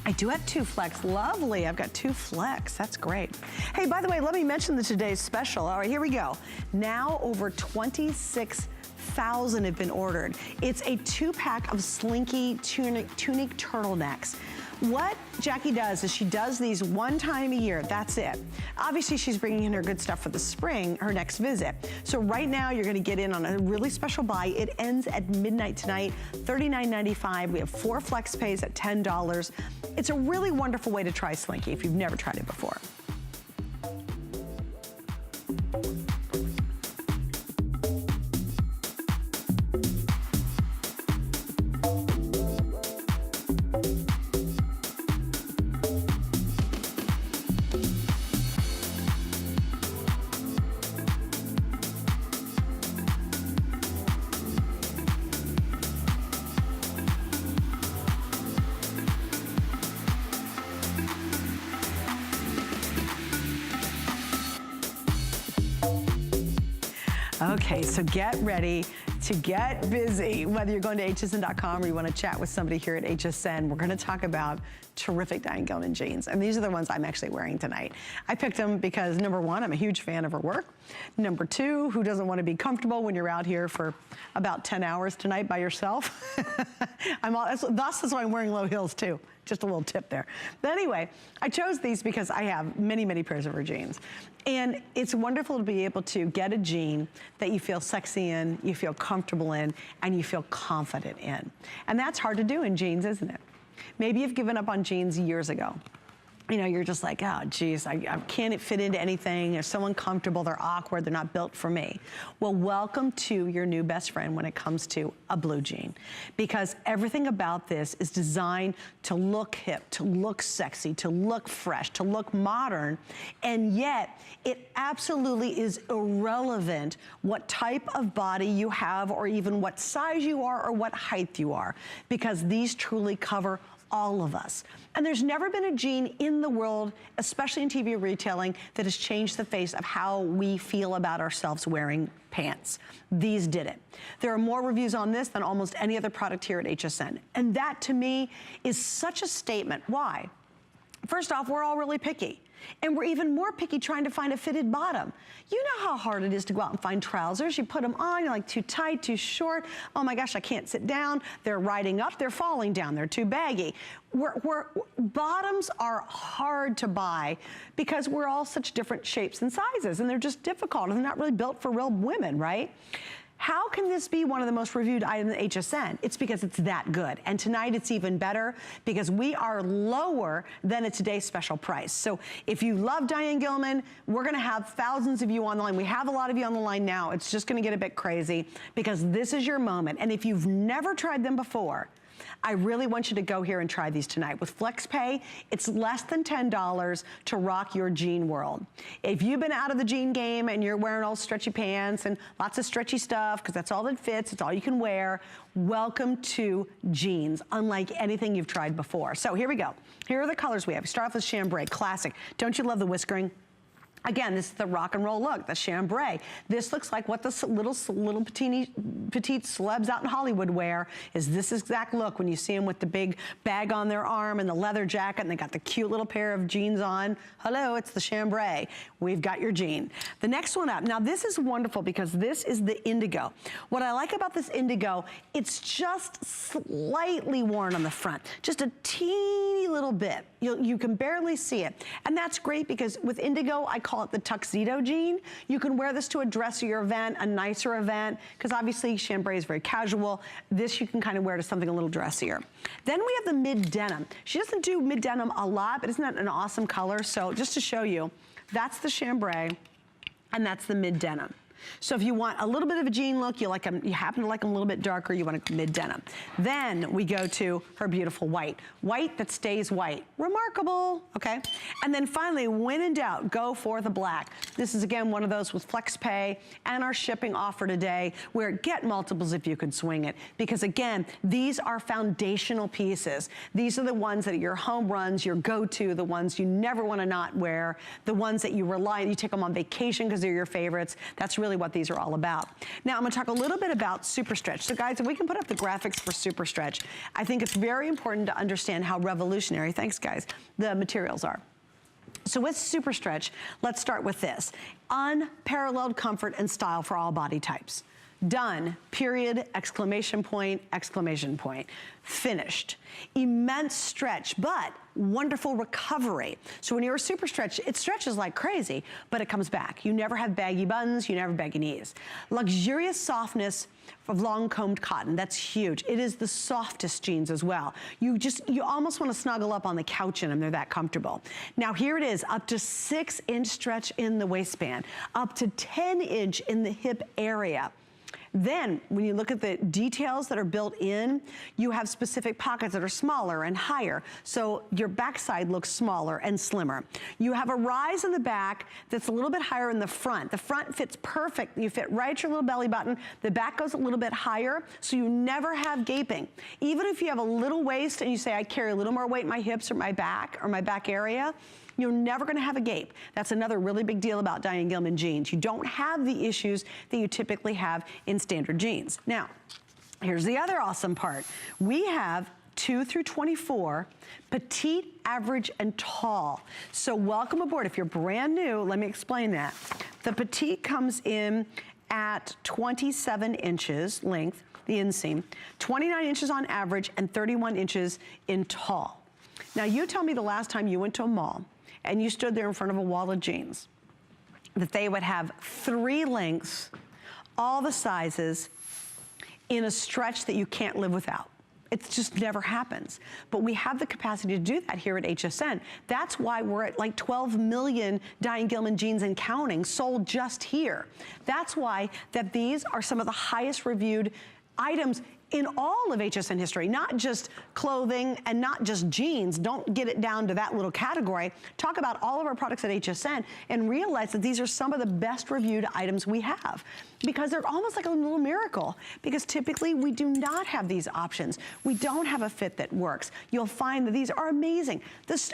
I do have 2 flex. Lovely. I've got 2 flex. That's great. Hey, by the way, let me mention today's special. All right, here we go. Now over 26,000 have been ordered. It's a 2-pack of Slinky tunic turtlenecks. What Jackie does is she does these 1 time a year, that's it. Obviously she's bringing in her good stuff for the spring, her next visit. So right now you're gonna get in on a really special buy. It ends at midnight tonight, $39.95. We have 4 flex pays at $10. It's a really wonderful way to try Slinky if you've never tried it before. Okay, so get ready to get busy. Whether you're going to hsn.com or you want to chat with somebody here at HSN, we're going to talk about terrific Diane Gilman jeans. And these are the ones I'm actually wearing tonight. I picked them because number one, I'm a huge fan of her work. Number two, who doesn't want to be comfortable when you're out here for about 10 hours tonight by yourself? That's why I'm wearing low heels too. Just a little tip there. But anyway, I chose these because I have many, many pairs of her jeans. And it's wonderful to be able to get a jean that you feel sexy in, you feel comfortable in, and you feel confident in. And that's hard to do in jeans, isn't it? Maybe you've given up on jeans years ago. You know, you're just like, oh, geez, I can't fit into anything. They're so uncomfortable, they're awkward, they're not built for me. Well, welcome to your new best friend when it comes to a blue jean. Because everything about this is designed to look hip, to look sexy, to look fresh, to look modern, and yet it absolutely is irrelevant what type of body you have or even what size you are or what height you are, because these truly cover all of us. And there's never been a jean in the world, especially in TV retailing, that has changed the face of how we feel about ourselves wearing pants. These did it. There are more reviews on this than almost any other product here at HSN. And that, to me, is such a statement. Why? First off, we're all really picky. And we're even more picky trying to find a fitted bottom. You know how hard it is to go out and find trousers. You put them on, you're like too tight, too short. Oh my gosh, I can't sit down. They're riding up, they're falling down, they're too baggy. Bottoms are hard to buy because we're all such different shapes and sizes, and they're just difficult, and they're not really built for real women, right? How can this be one of the most reviewed items at HSN? It's because it's that good. And tonight it's even better because we are lower than a today's special price. So if you love Diane Gilman, we're gonna have thousands of you on the line. We have a lot of you on the line now. It's just gonna get a bit crazy because this is your moment. And if you've never tried them before, I really want you to go here and try these tonight. With FlexPay, it's less than $10 to rock your jean world. If you've been out of the jean game and you're wearing all stretchy pants and lots of stretchy stuff, because that's all that fits, it's all you can wear, welcome to jeans, unlike anything you've tried before. So here we go. Here are the colors we have. We start off with chambray, classic. Don't you love the whiskering? Again, this is the rock and roll look, the chambray. This looks like what the little petite celebs out in Hollywood wear, is this exact look when you see them with the big bag on their arm and the leather jacket and they got the cute little pair of jeans on. Hello, it's the chambray. We've got your jean. The next one up, now this is wonderful because this is the indigo. What I like about this indigo, it's just slightly worn on the front, just a teeny little bit. You can barely see it. And that's great because with indigo, I call it the tuxedo jean. You can wear this to a dressier event, a nicer event, because obviously chambray is very casual. This you can kind of wear to something a little dressier. Then we have the mid denim. She doesn't do mid denim a lot, but isn't that an awesome color? So just to show you, that's the chambray and that's the mid denim. So if you want a little bit of a jean look, you happen to like them a little bit darker, you want a mid denim. Then we go to her beautiful white. White that stays white. Remarkable, okay? And then finally, when in doubt, go for the black. This is again one of those with FlexPay and our shipping offer today where get multiples if you can swing it. Because again, these are foundational pieces. These are the ones that are your home runs, your go-to, the ones you never want to not wear, the ones that you rely on, you take them on vacation because they're your favorites. That's really what these are all about. Now I'm gonna talk a little bit about Super Stretch. So guys, if we can put up the graphics for Super Stretch, I think it's very important to understand how revolutionary, thanks guys, the materials are. So with Super Stretch, let's start with this. Unparalleled comfort and style for all body types. Done, period, exclamation point, exclamation point. Finished. Immense stretch, but wonderful recovery. So when you're a Super Stretch, it stretches like crazy, but it comes back. You never have baggy buttons, you never have baggy knees. Luxurious softness of long combed cotton, that's huge. It is the softest jeans as well. You almost want to snuggle up on the couch in them, they're that comfortable. Now here it is, up to 6-inch stretch in the waistband, up to 10-inch in the hip area. Then, when you look at the details that are built in, you have specific pockets that are smaller and higher, so your backside looks smaller and slimmer. You have a rise in the back that's a little bit higher in the front. The front fits perfect. You fit right at your little belly button. The back goes a little bit higher, so you never have gaping. Even if you have a little waist and you say, I carry a little more weight in my hips or my back area, You're never gonna have a gape. That's another really big deal about Diane Gilman jeans. You don't have the issues that you typically have in standard jeans. Now, here's the other awesome part. We have 2 through 24, petite, average, and tall. So welcome aboard. If you're brand new, let me explain that. The petite comes in at 27 inches length, the inseam, 29 inches on average, and 31 inches in tall. Now you tell me the last time you went to a mall and you stood there in front of a wall of jeans, that they would have 3 lengths, all the sizes, in a stretch that you can't live without. It just never happens. But we have the capacity to do that here at HSN. That's why we're at like 12 million Diane Gilman jeans and counting sold just here. That's why that these are some of the highest reviewed items in all of HSN history, not just clothing and not just jeans. Don't get it down to that little category. Talk about all of our products at HSN and realize that these are some of the best reviewed items we have, because they're almost like a little miracle, because typically we do not have these options. We don't have a fit that works. You'll find that these are amazing.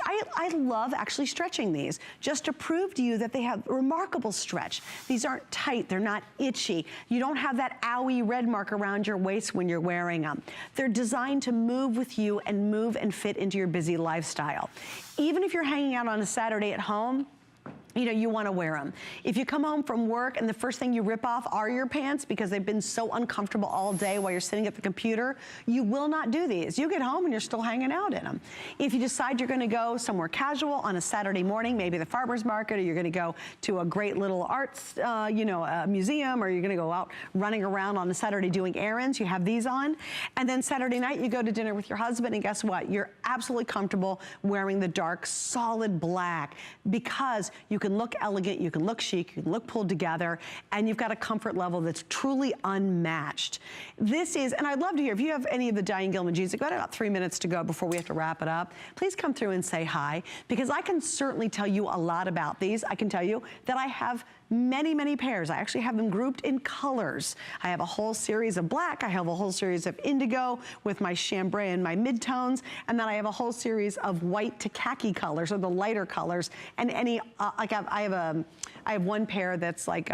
I love actually stretching these just to prove to you that they have remarkable stretch. These aren't tight, they're not itchy. You don't have that owie red mark around your waist when you're wearing them. They're designed to move with you and move and fit into your busy lifestyle. Even if you're hanging out on a Saturday at home, you know, you want to wear them. If you come home from work and the first thing you rip off are your pants because they've been so uncomfortable all day while you're sitting at the computer, you will not do these. You get home and you're still hanging out in them. If you decide you're going to go somewhere casual on a Saturday morning, maybe the farmer's market, or you're going to go to a great little arts, museum, or you're going to go out running around on a Saturday doing errands, you have these on. And then Saturday night you go to dinner with your husband, and guess what? You're absolutely comfortable wearing the dark, solid black, because you can look elegant, you can look chic, you can look pulled together, and you've got a comfort level that's truly unmatched. This is, and I'd love to hear, if you have any of the Diane Gilman jeans, we've got about 3 minutes to go before we have to wrap it up. Please come through and say hi, because I can certainly tell you a lot about these. I can tell you that I have many, many pairs. I actually have them grouped in colors. I have a whole series of black, I have a whole series of indigo with my chambray and my midtones, and then I have a whole series of white to khaki colors, or the lighter colors, and any, like I have one pair that's like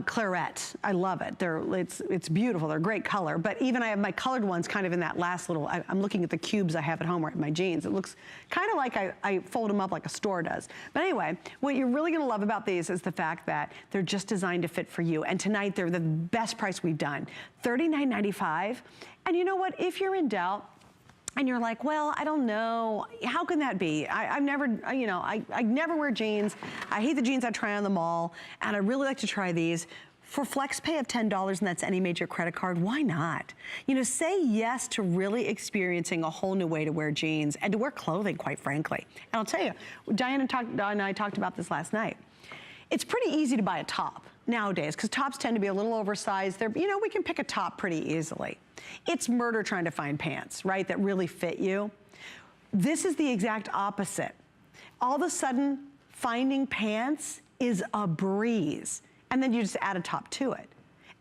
claret. I love it. It's beautiful. They're a great color. But even I have my colored ones kind of in that last little, I'm looking at the cubes I have at home, or at my jeans. It looks kind of like I fold them up like a store does. But anyway, what you're really going to love about these is the fact that they're just designed to fit for you. And tonight they're the best price we've done, $39.95. And you know what? If you're in doubt, and you're like, well, I don't know, how can that be? I've never, I never wear jeans. I hate the jeans I try on the mall, and I really like to try these. For flex pay of $10, and that's any major credit card, why not? You know, say yes to really experiencing a whole new way to wear jeans and to wear clothing, quite frankly. And I'll tell you, Diane and I talked about this last night. It's pretty easy to buy a top nowadays, because tops tend to be a little oversized. They're, we can pick a top pretty easily. It's murder trying to find pants, right, that really fit you. This is the exact opposite. All of a sudden, finding pants is a breeze. And then you just add a top to it.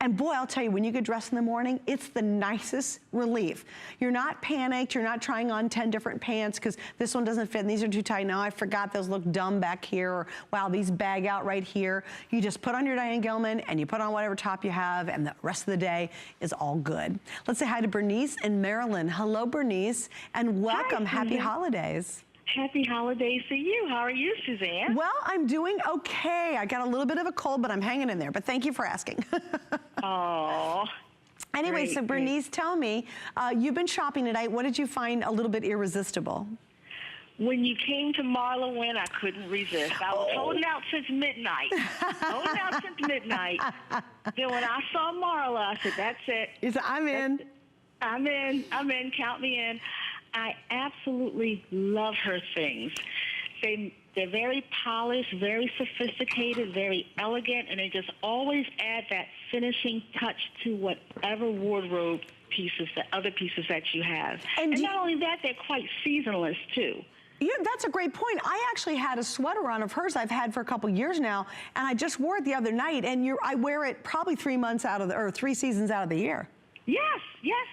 And boy, I'll tell you, when you get dressed in the morning, it's the nicest relief. You're not panicked, you're not trying on 10 different pants because this one doesn't fit and these are too tight. Now I forgot those look dumb back here, or wow, these bag out right here. You just put on your Diane Gilman and you put on whatever top you have, and the rest of the day is all good. Let's say hi to Bernice in Maryland. Hello, Bernice, and welcome. Hi, happy holidays. Happy holidays to you. How are you, Suzanne? Well, I'm doing okay. I got a little bit of a cold, but I'm hanging in there. But thank you for asking. Oh. Anyway, so Bernice, tell me, you've been shopping tonight. What did you find a little bit irresistible? When you came to Marla Wynn, I couldn't resist. I was holding out since midnight. Then when I saw Marla, I said, that's it. You said, I'm in. I'm in. Count me in. I absolutely love her things. They're very polished, very sophisticated, very elegant, and they just always add that finishing touch to whatever wardrobe pieces, the other pieces that you have. And not only that, they're quite seasonless, too. Yeah, that's a great point. I actually had a sweater on of hers I've had for a couple years now, and I just wore it the other night, and I wear it probably 3 months out of 3 seasons out of the year. Yes,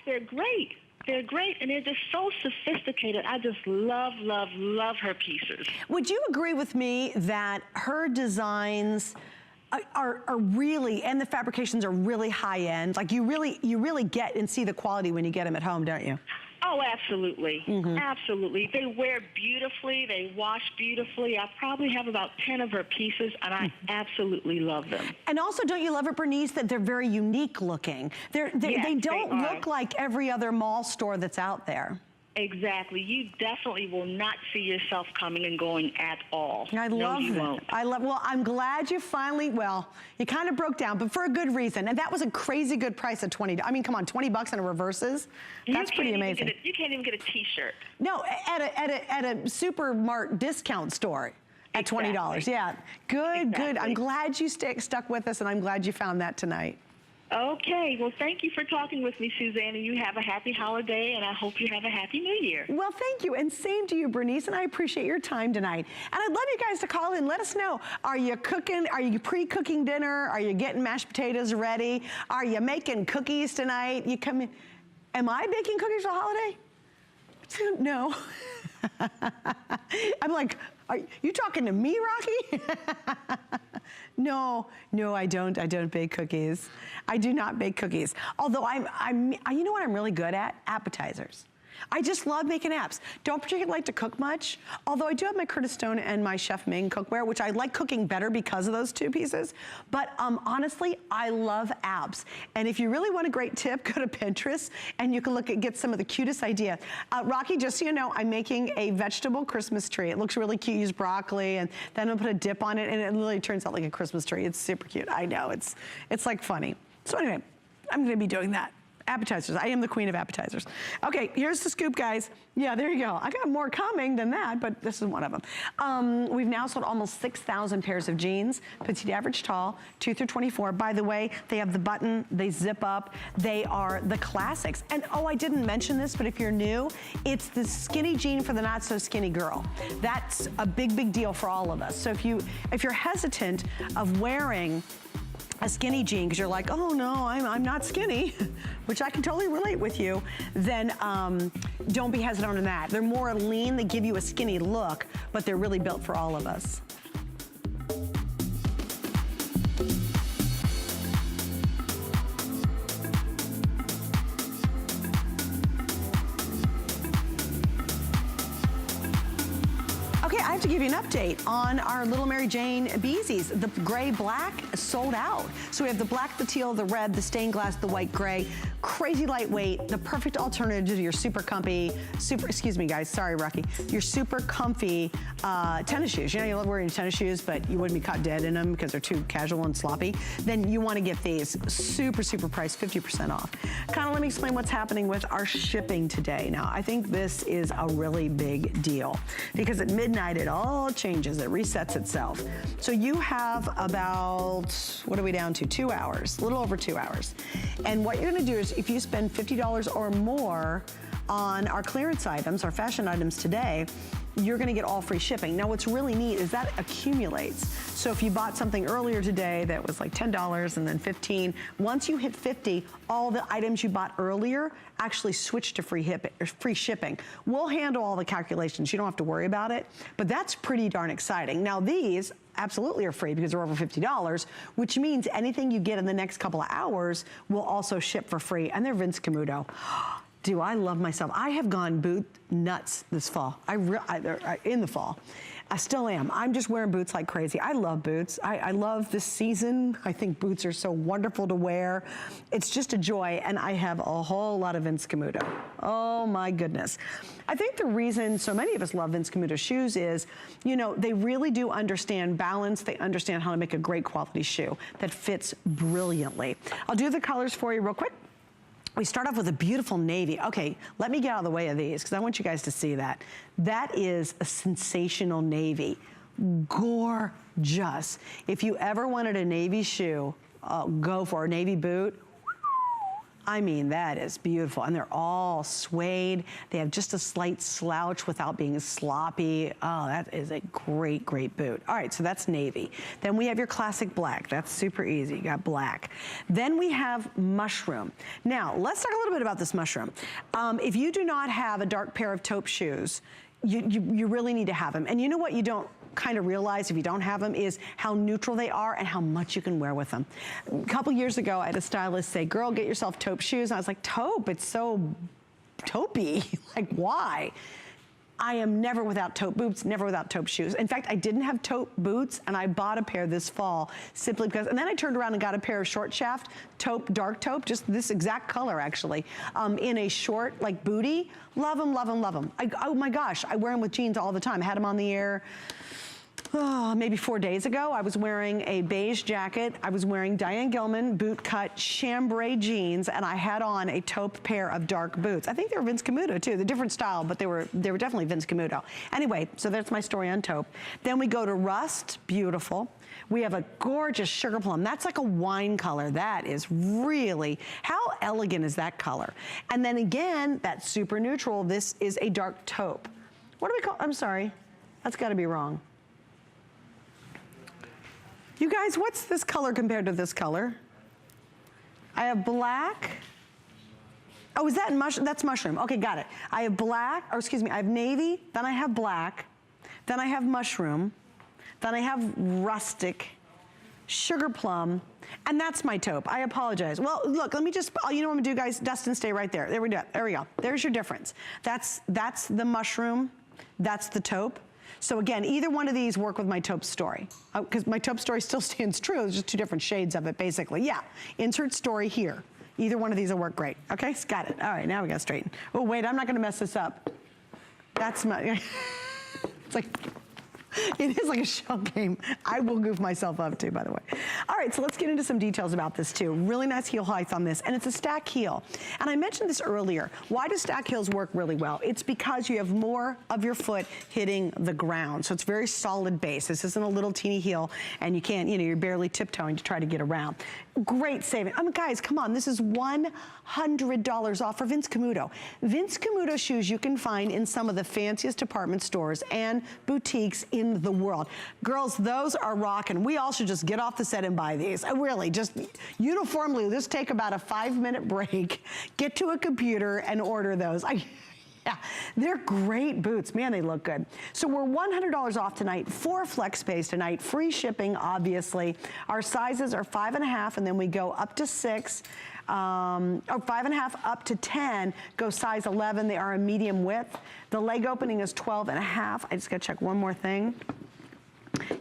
they're great. They're great, and they're just so sophisticated. I just love, love, love her pieces. Would you agree with me that her designs are really, and the fabrications are really high end? Like you really get and see the quality when you get them at home, don't you? Oh, absolutely. Absolutely. They wear beautifully. They wash beautifully. I probably have about 10 of her pieces, and I absolutely love them. And also, don't you love it, Bernice, that they're very unique looking? They don't look like every other mall store that's out there. Exactly. You definitely will not see yourself coming and going at all. I love that. Well, I'm glad you finally, well, you kind of broke down, but for a good reason. And that was a crazy good price at $20. I mean, come on, $20 on a reverses? That's pretty amazing. You can't even get a T-shirt. No, at a Supermart discount store at $20. Exactly. Yeah, good. Exactly. I'm glad you stuck with us, and I'm glad you found that tonight. Okay. Well, thank you for talking with me, Suzanne, and you have a happy holiday, and I hope you have a happy New Year. Well, thank you, and same to you, Bernice, and I appreciate your time tonight. And I'd love you guys to call in. Let us know. Are you cooking? Are you pre-cooking dinner? Are you getting mashed potatoes ready? Are you making cookies tonight? You come in. Am I baking cookies for the holiday? No. I'm like, are you talking to me, Rocky? No, I don't. I don't bake cookies. I do not bake cookies. Although you know what I'm really good at? Appetizers. I just love making apps. Don't particularly like to cook much, although I do have my Curtis Stone and my Chef Ming cookware, which I like cooking better because of those two pieces. But honestly, I love apps. And if you really want a great tip, go to Pinterest and you can get some of the cutest idea. Rocky, just so you know, I'm making a vegetable Christmas tree. It looks really cute. Use broccoli, and then I'll put a dip on it, and it literally turns out like a Christmas tree. It's super cute. I know, it's like funny. So anyway, I'm gonna be doing that. Appetizers. I am the queen of appetizers. Okay, here's the scoop, guys. Yeah, there you go. I got more coming than that, but this is one of them. We've now sold almost 6,000 pairs of jeans, petite, average, tall, 2 through 24. By the way, they have the button, they zip up, they are the classics. And oh, I didn't mention this, but if you're new, it's the skinny jean for the not so skinny girl. That's a big deal for all of us. So if you're hesitant of wearing a skinny jean because you're like, oh no, I'm not skinny, which I can totally relate with you, then don't be hesitant on that. They're more lean, they give you a skinny look, but they're really built for all of us. Okay, I have to give you an update on our Little Mary Jane Beezies. The gray black sold out. So we have the black, the teal, the red, the stained glass, the white gray. Crazy lightweight, the perfect alternative to your super comfy, excuse me guys, sorry Rocky, your super comfy tennis shoes. You know you love wearing tennis shoes, but you wouldn't be caught dead in them because they're too casual and sloppy. Then you want to get these super priced, 50% off. Kind of let me explain what's happening with our shipping today. Now, I think this is a really big deal because at midnight it all changes, it resets itself. So you have about, what are we down to? 2 hours, a little over 2 hours. And what you're gonna do is if you spend $50 or more on our clearance items, our fashion items today, you're gonna get all free shipping. Now what's really neat is that accumulates. So if you bought something earlier today that was like $10 and then $15, once you hit 50, all the items you bought earlier actually switch to free shipping. We'll handle all the calculations, you don't have to worry about it, but that's pretty darn exciting. Now these absolutely are free because they're over $50, which means anything you get in the next couple of hours will also ship for free, and they're Vince Camuto. Do I love myself? I have gone boot nuts this fall. In the fall. I still am. I'm just wearing boots like crazy. I love boots. I love this season. I think boots are so wonderful to wear. It's just a joy, and I have a whole lot of Vince Camuto. Oh my goodness. I think the reason so many of us love Vince Camuto shoes is, you know, they really do understand balance. They understand how to make a great quality shoe that fits brilliantly. I'll do the colors for you real quick. We start off with a beautiful navy. Okay, let me get out of the way of these because I want you guys to see that. That is a sensational navy. Gorgeous. If you ever wanted a navy shoe, go for a navy boot. I mean, that is beautiful. And they're all suede. They have just a slight slouch without being sloppy. Oh, that is a great, great boot. All right, so that's navy. Then we have your classic black. That's super easy. You got black. Then we have mushroom. Now, let's talk a little bit about this mushroom. If you do not have a dark pair of taupe shoes, you really need to have them. And you know what you don't kind of realize if you don't have them is how neutral they are and how much you can wear with them. A couple years ago, I had a stylist say, girl, get yourself taupe shoes. And I was like, taupe, it's so taupey. Like, why? I am never without taupe boots, never without taupe shoes. In fact, I didn't have taupe boots, and I bought a pair this fall simply because, and then I turned around and got a pair of short shaft taupe, dark taupe, just this exact color actually, in a short like booty. Love them, love them, love them. Oh my gosh, I wear them with jeans all the time. I had them on the air. Maybe 4 days ago, I was wearing a beige jacket. I was wearing Diane Gilman boot cut chambray jeans, and I had on a taupe pair of dark boots. I think they were Vince Camuto too. The different style, but they were definitely Vince Camuto. Anyway, so that's my story on taupe. Then we go to rust, beautiful. We have a gorgeous sugar plum. That's like a wine color. That is really, how elegant is that color? And then again, that super neutral, this is a dark taupe. What do we call, I'm sorry, that's gotta be wrong. You guys, what's this color compared to this color? I have black. Oh, is that in mushroom? That's mushroom. Okay, got it. I have black, or excuse me, I have navy, then I have black, then I have mushroom, then I have rustic, sugar plum, and that's my taupe. I apologize. Well, look, let me just, you know what I'm gonna do, guys? Dustin, stay right there. There we go. There we go. There's your difference. That's the mushroom, that's the taupe. So again, either one of these work with my taupe story, because my taupe story still stands true. There's just two different shades of it, basically. Yeah, insert story here. Either one of these will work great. Okay, got it. All right, now we got to straighten. Oh wait, I'm not going to mess this up. That's my. It's like. It is like a shell game. I will goof myself up too, by the way. All right, so let's get into some details about this too. Really nice heel height on this, and it's a stack heel. And I mentioned this earlier. Why do stack heels work really well? It's because you have more of your foot hitting the ground. So it's very solid base. This isn't a little teeny heel, and you can't, you know, you're barely tiptoeing to try to get around. Great saving. I mean, guys, come on. This is $100 off for Vince Camuto. Vince Camuto shoes you can find in some of the fanciest department stores and boutiques in the world. Girls, those are rocking. We all should just get off the set and buy these. Really, just uniformly, just take about a 5-minute break, get to a computer and order those. Yeah, they're great boots. Man, they look good. So we're $100 off tonight, 4 flex pays tonight, free shipping, obviously. Our sizes are 5.5, and then we go up to 6. Or 5.5 up to 10, go size 11. They are a medium width. The leg opening is 12.5. I just gotta check one more thing.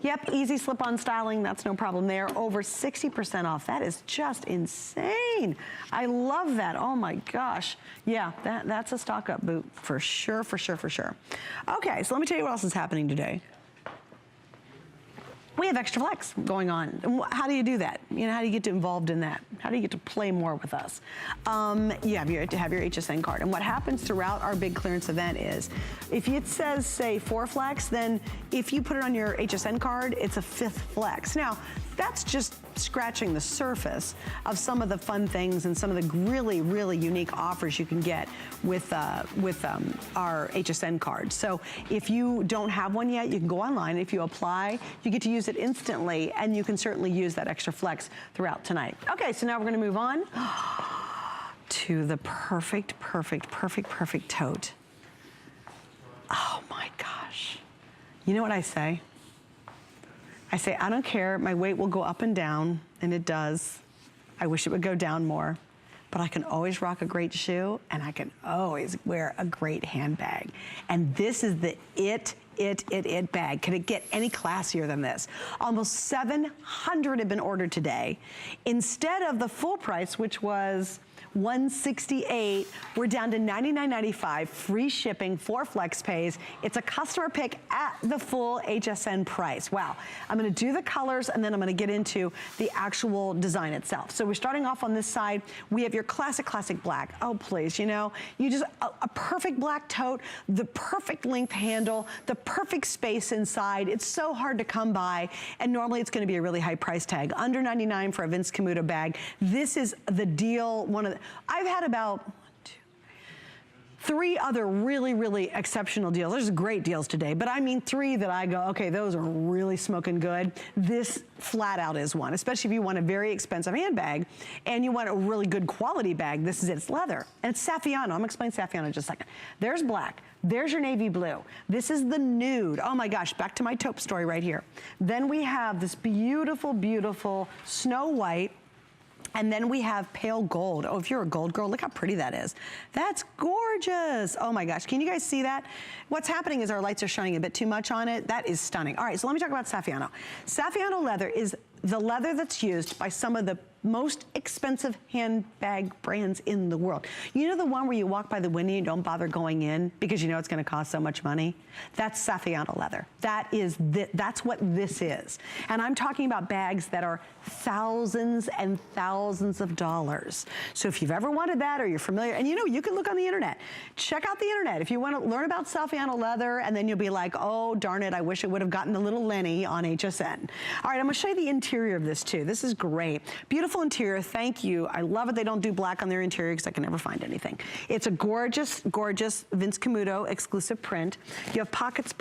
Yep, easy slip-on styling, that's no problem there. Over 60% off, that is just insane. I love that, oh my gosh. Yeah, that's a stock-up boot for sure, for sure, for sure. Okay, so let me tell you what else is happening today. We have Extra Flex going on. How do you do that? You know, how do you get involved in that? How do you get to play more with us? You have your HSN card. And what happens throughout our big clearance event is, if it says, say, 4 flex, then if you put it on your HSN card, it's a 5th flex. Now, that's just scratching the surface of some of the fun things and some of the really, really unique offers you can get with our HSN card. So if you don't have one yet, you can go online. If you apply, you get to use it instantly, and you can certainly use that Extra Flex throughout tonight. Okay, so now we're gonna move on to the perfect, perfect, perfect, perfect tote. Oh my gosh. You know what I say? I say, I don't care, my weight will go up and down, and it does. I wish it would go down more, but I can always rock a great shoe, and I can always wear a great handbag. And this is the it bag. Can it get any classier than this? Almost 700 have been ordered today. Instead of the full price, which was $168, we're down to $99.95, free shipping, 4 flex pays. It's a customer pick at the full HSN price. Wow. I'm gonna do the colors, and then I'm gonna get into the actual design itself. So we're starting off on this side. We have your classic black. Oh, please, you know, you just, a perfect black tote, the perfect length handle, the perfect space inside. It's so hard to come by, and normally it's gonna be a really high price tag. Under $99 for a Vince Camuto bag. This is the deal, I've had about 3 other really, really exceptional deals. There's great deals today, but I mean 3 that I go, okay, those are really smoking good. This flat out is one, especially if you want a very expensive handbag and you want a really good quality bag. This is it, it's leather, and it's Saffiano. I'm gonna explain Saffiano in just a second. There's black, there's your navy blue. This is the nude. Oh my gosh, back to my taupe story right here. Then we have this beautiful, beautiful snow white. And then we have pale gold. Oh, if you're a gold girl, look how pretty that is. That's gorgeous. Oh my gosh, can you guys see that? What's happening is our lights are shining a bit too much on it. That is stunning. All right, so let me talk about Saffiano. Saffiano leather is the leather that's used by some of the most expensive handbag brands in the world. You know the one where you walk by the window and you don't bother going in because you know it's gonna cost so much money? That's Saffiano leather. That's what this is. And I'm talking about bags that are thousands and thousands of dollars. So if you've ever wanted that or you're familiar, and you know, you can look on the internet. Check out the internet if you want to learn about Saffiano leather, and then you'll be like, oh, darn it, I wish I would have gotten the little Lenny on HSN. All right, I'm gonna show you the interior of this too. This is great. Beautiful interior, thank you. I love it they don't do black on their interior because I can never find anything. It's a gorgeous, gorgeous Vince Camuto exclusive print. You have pockets,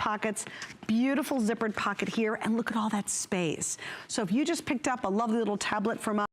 beautiful zippered pocket here, and look at all that space. So if you just picked up a lovely little tablet from us,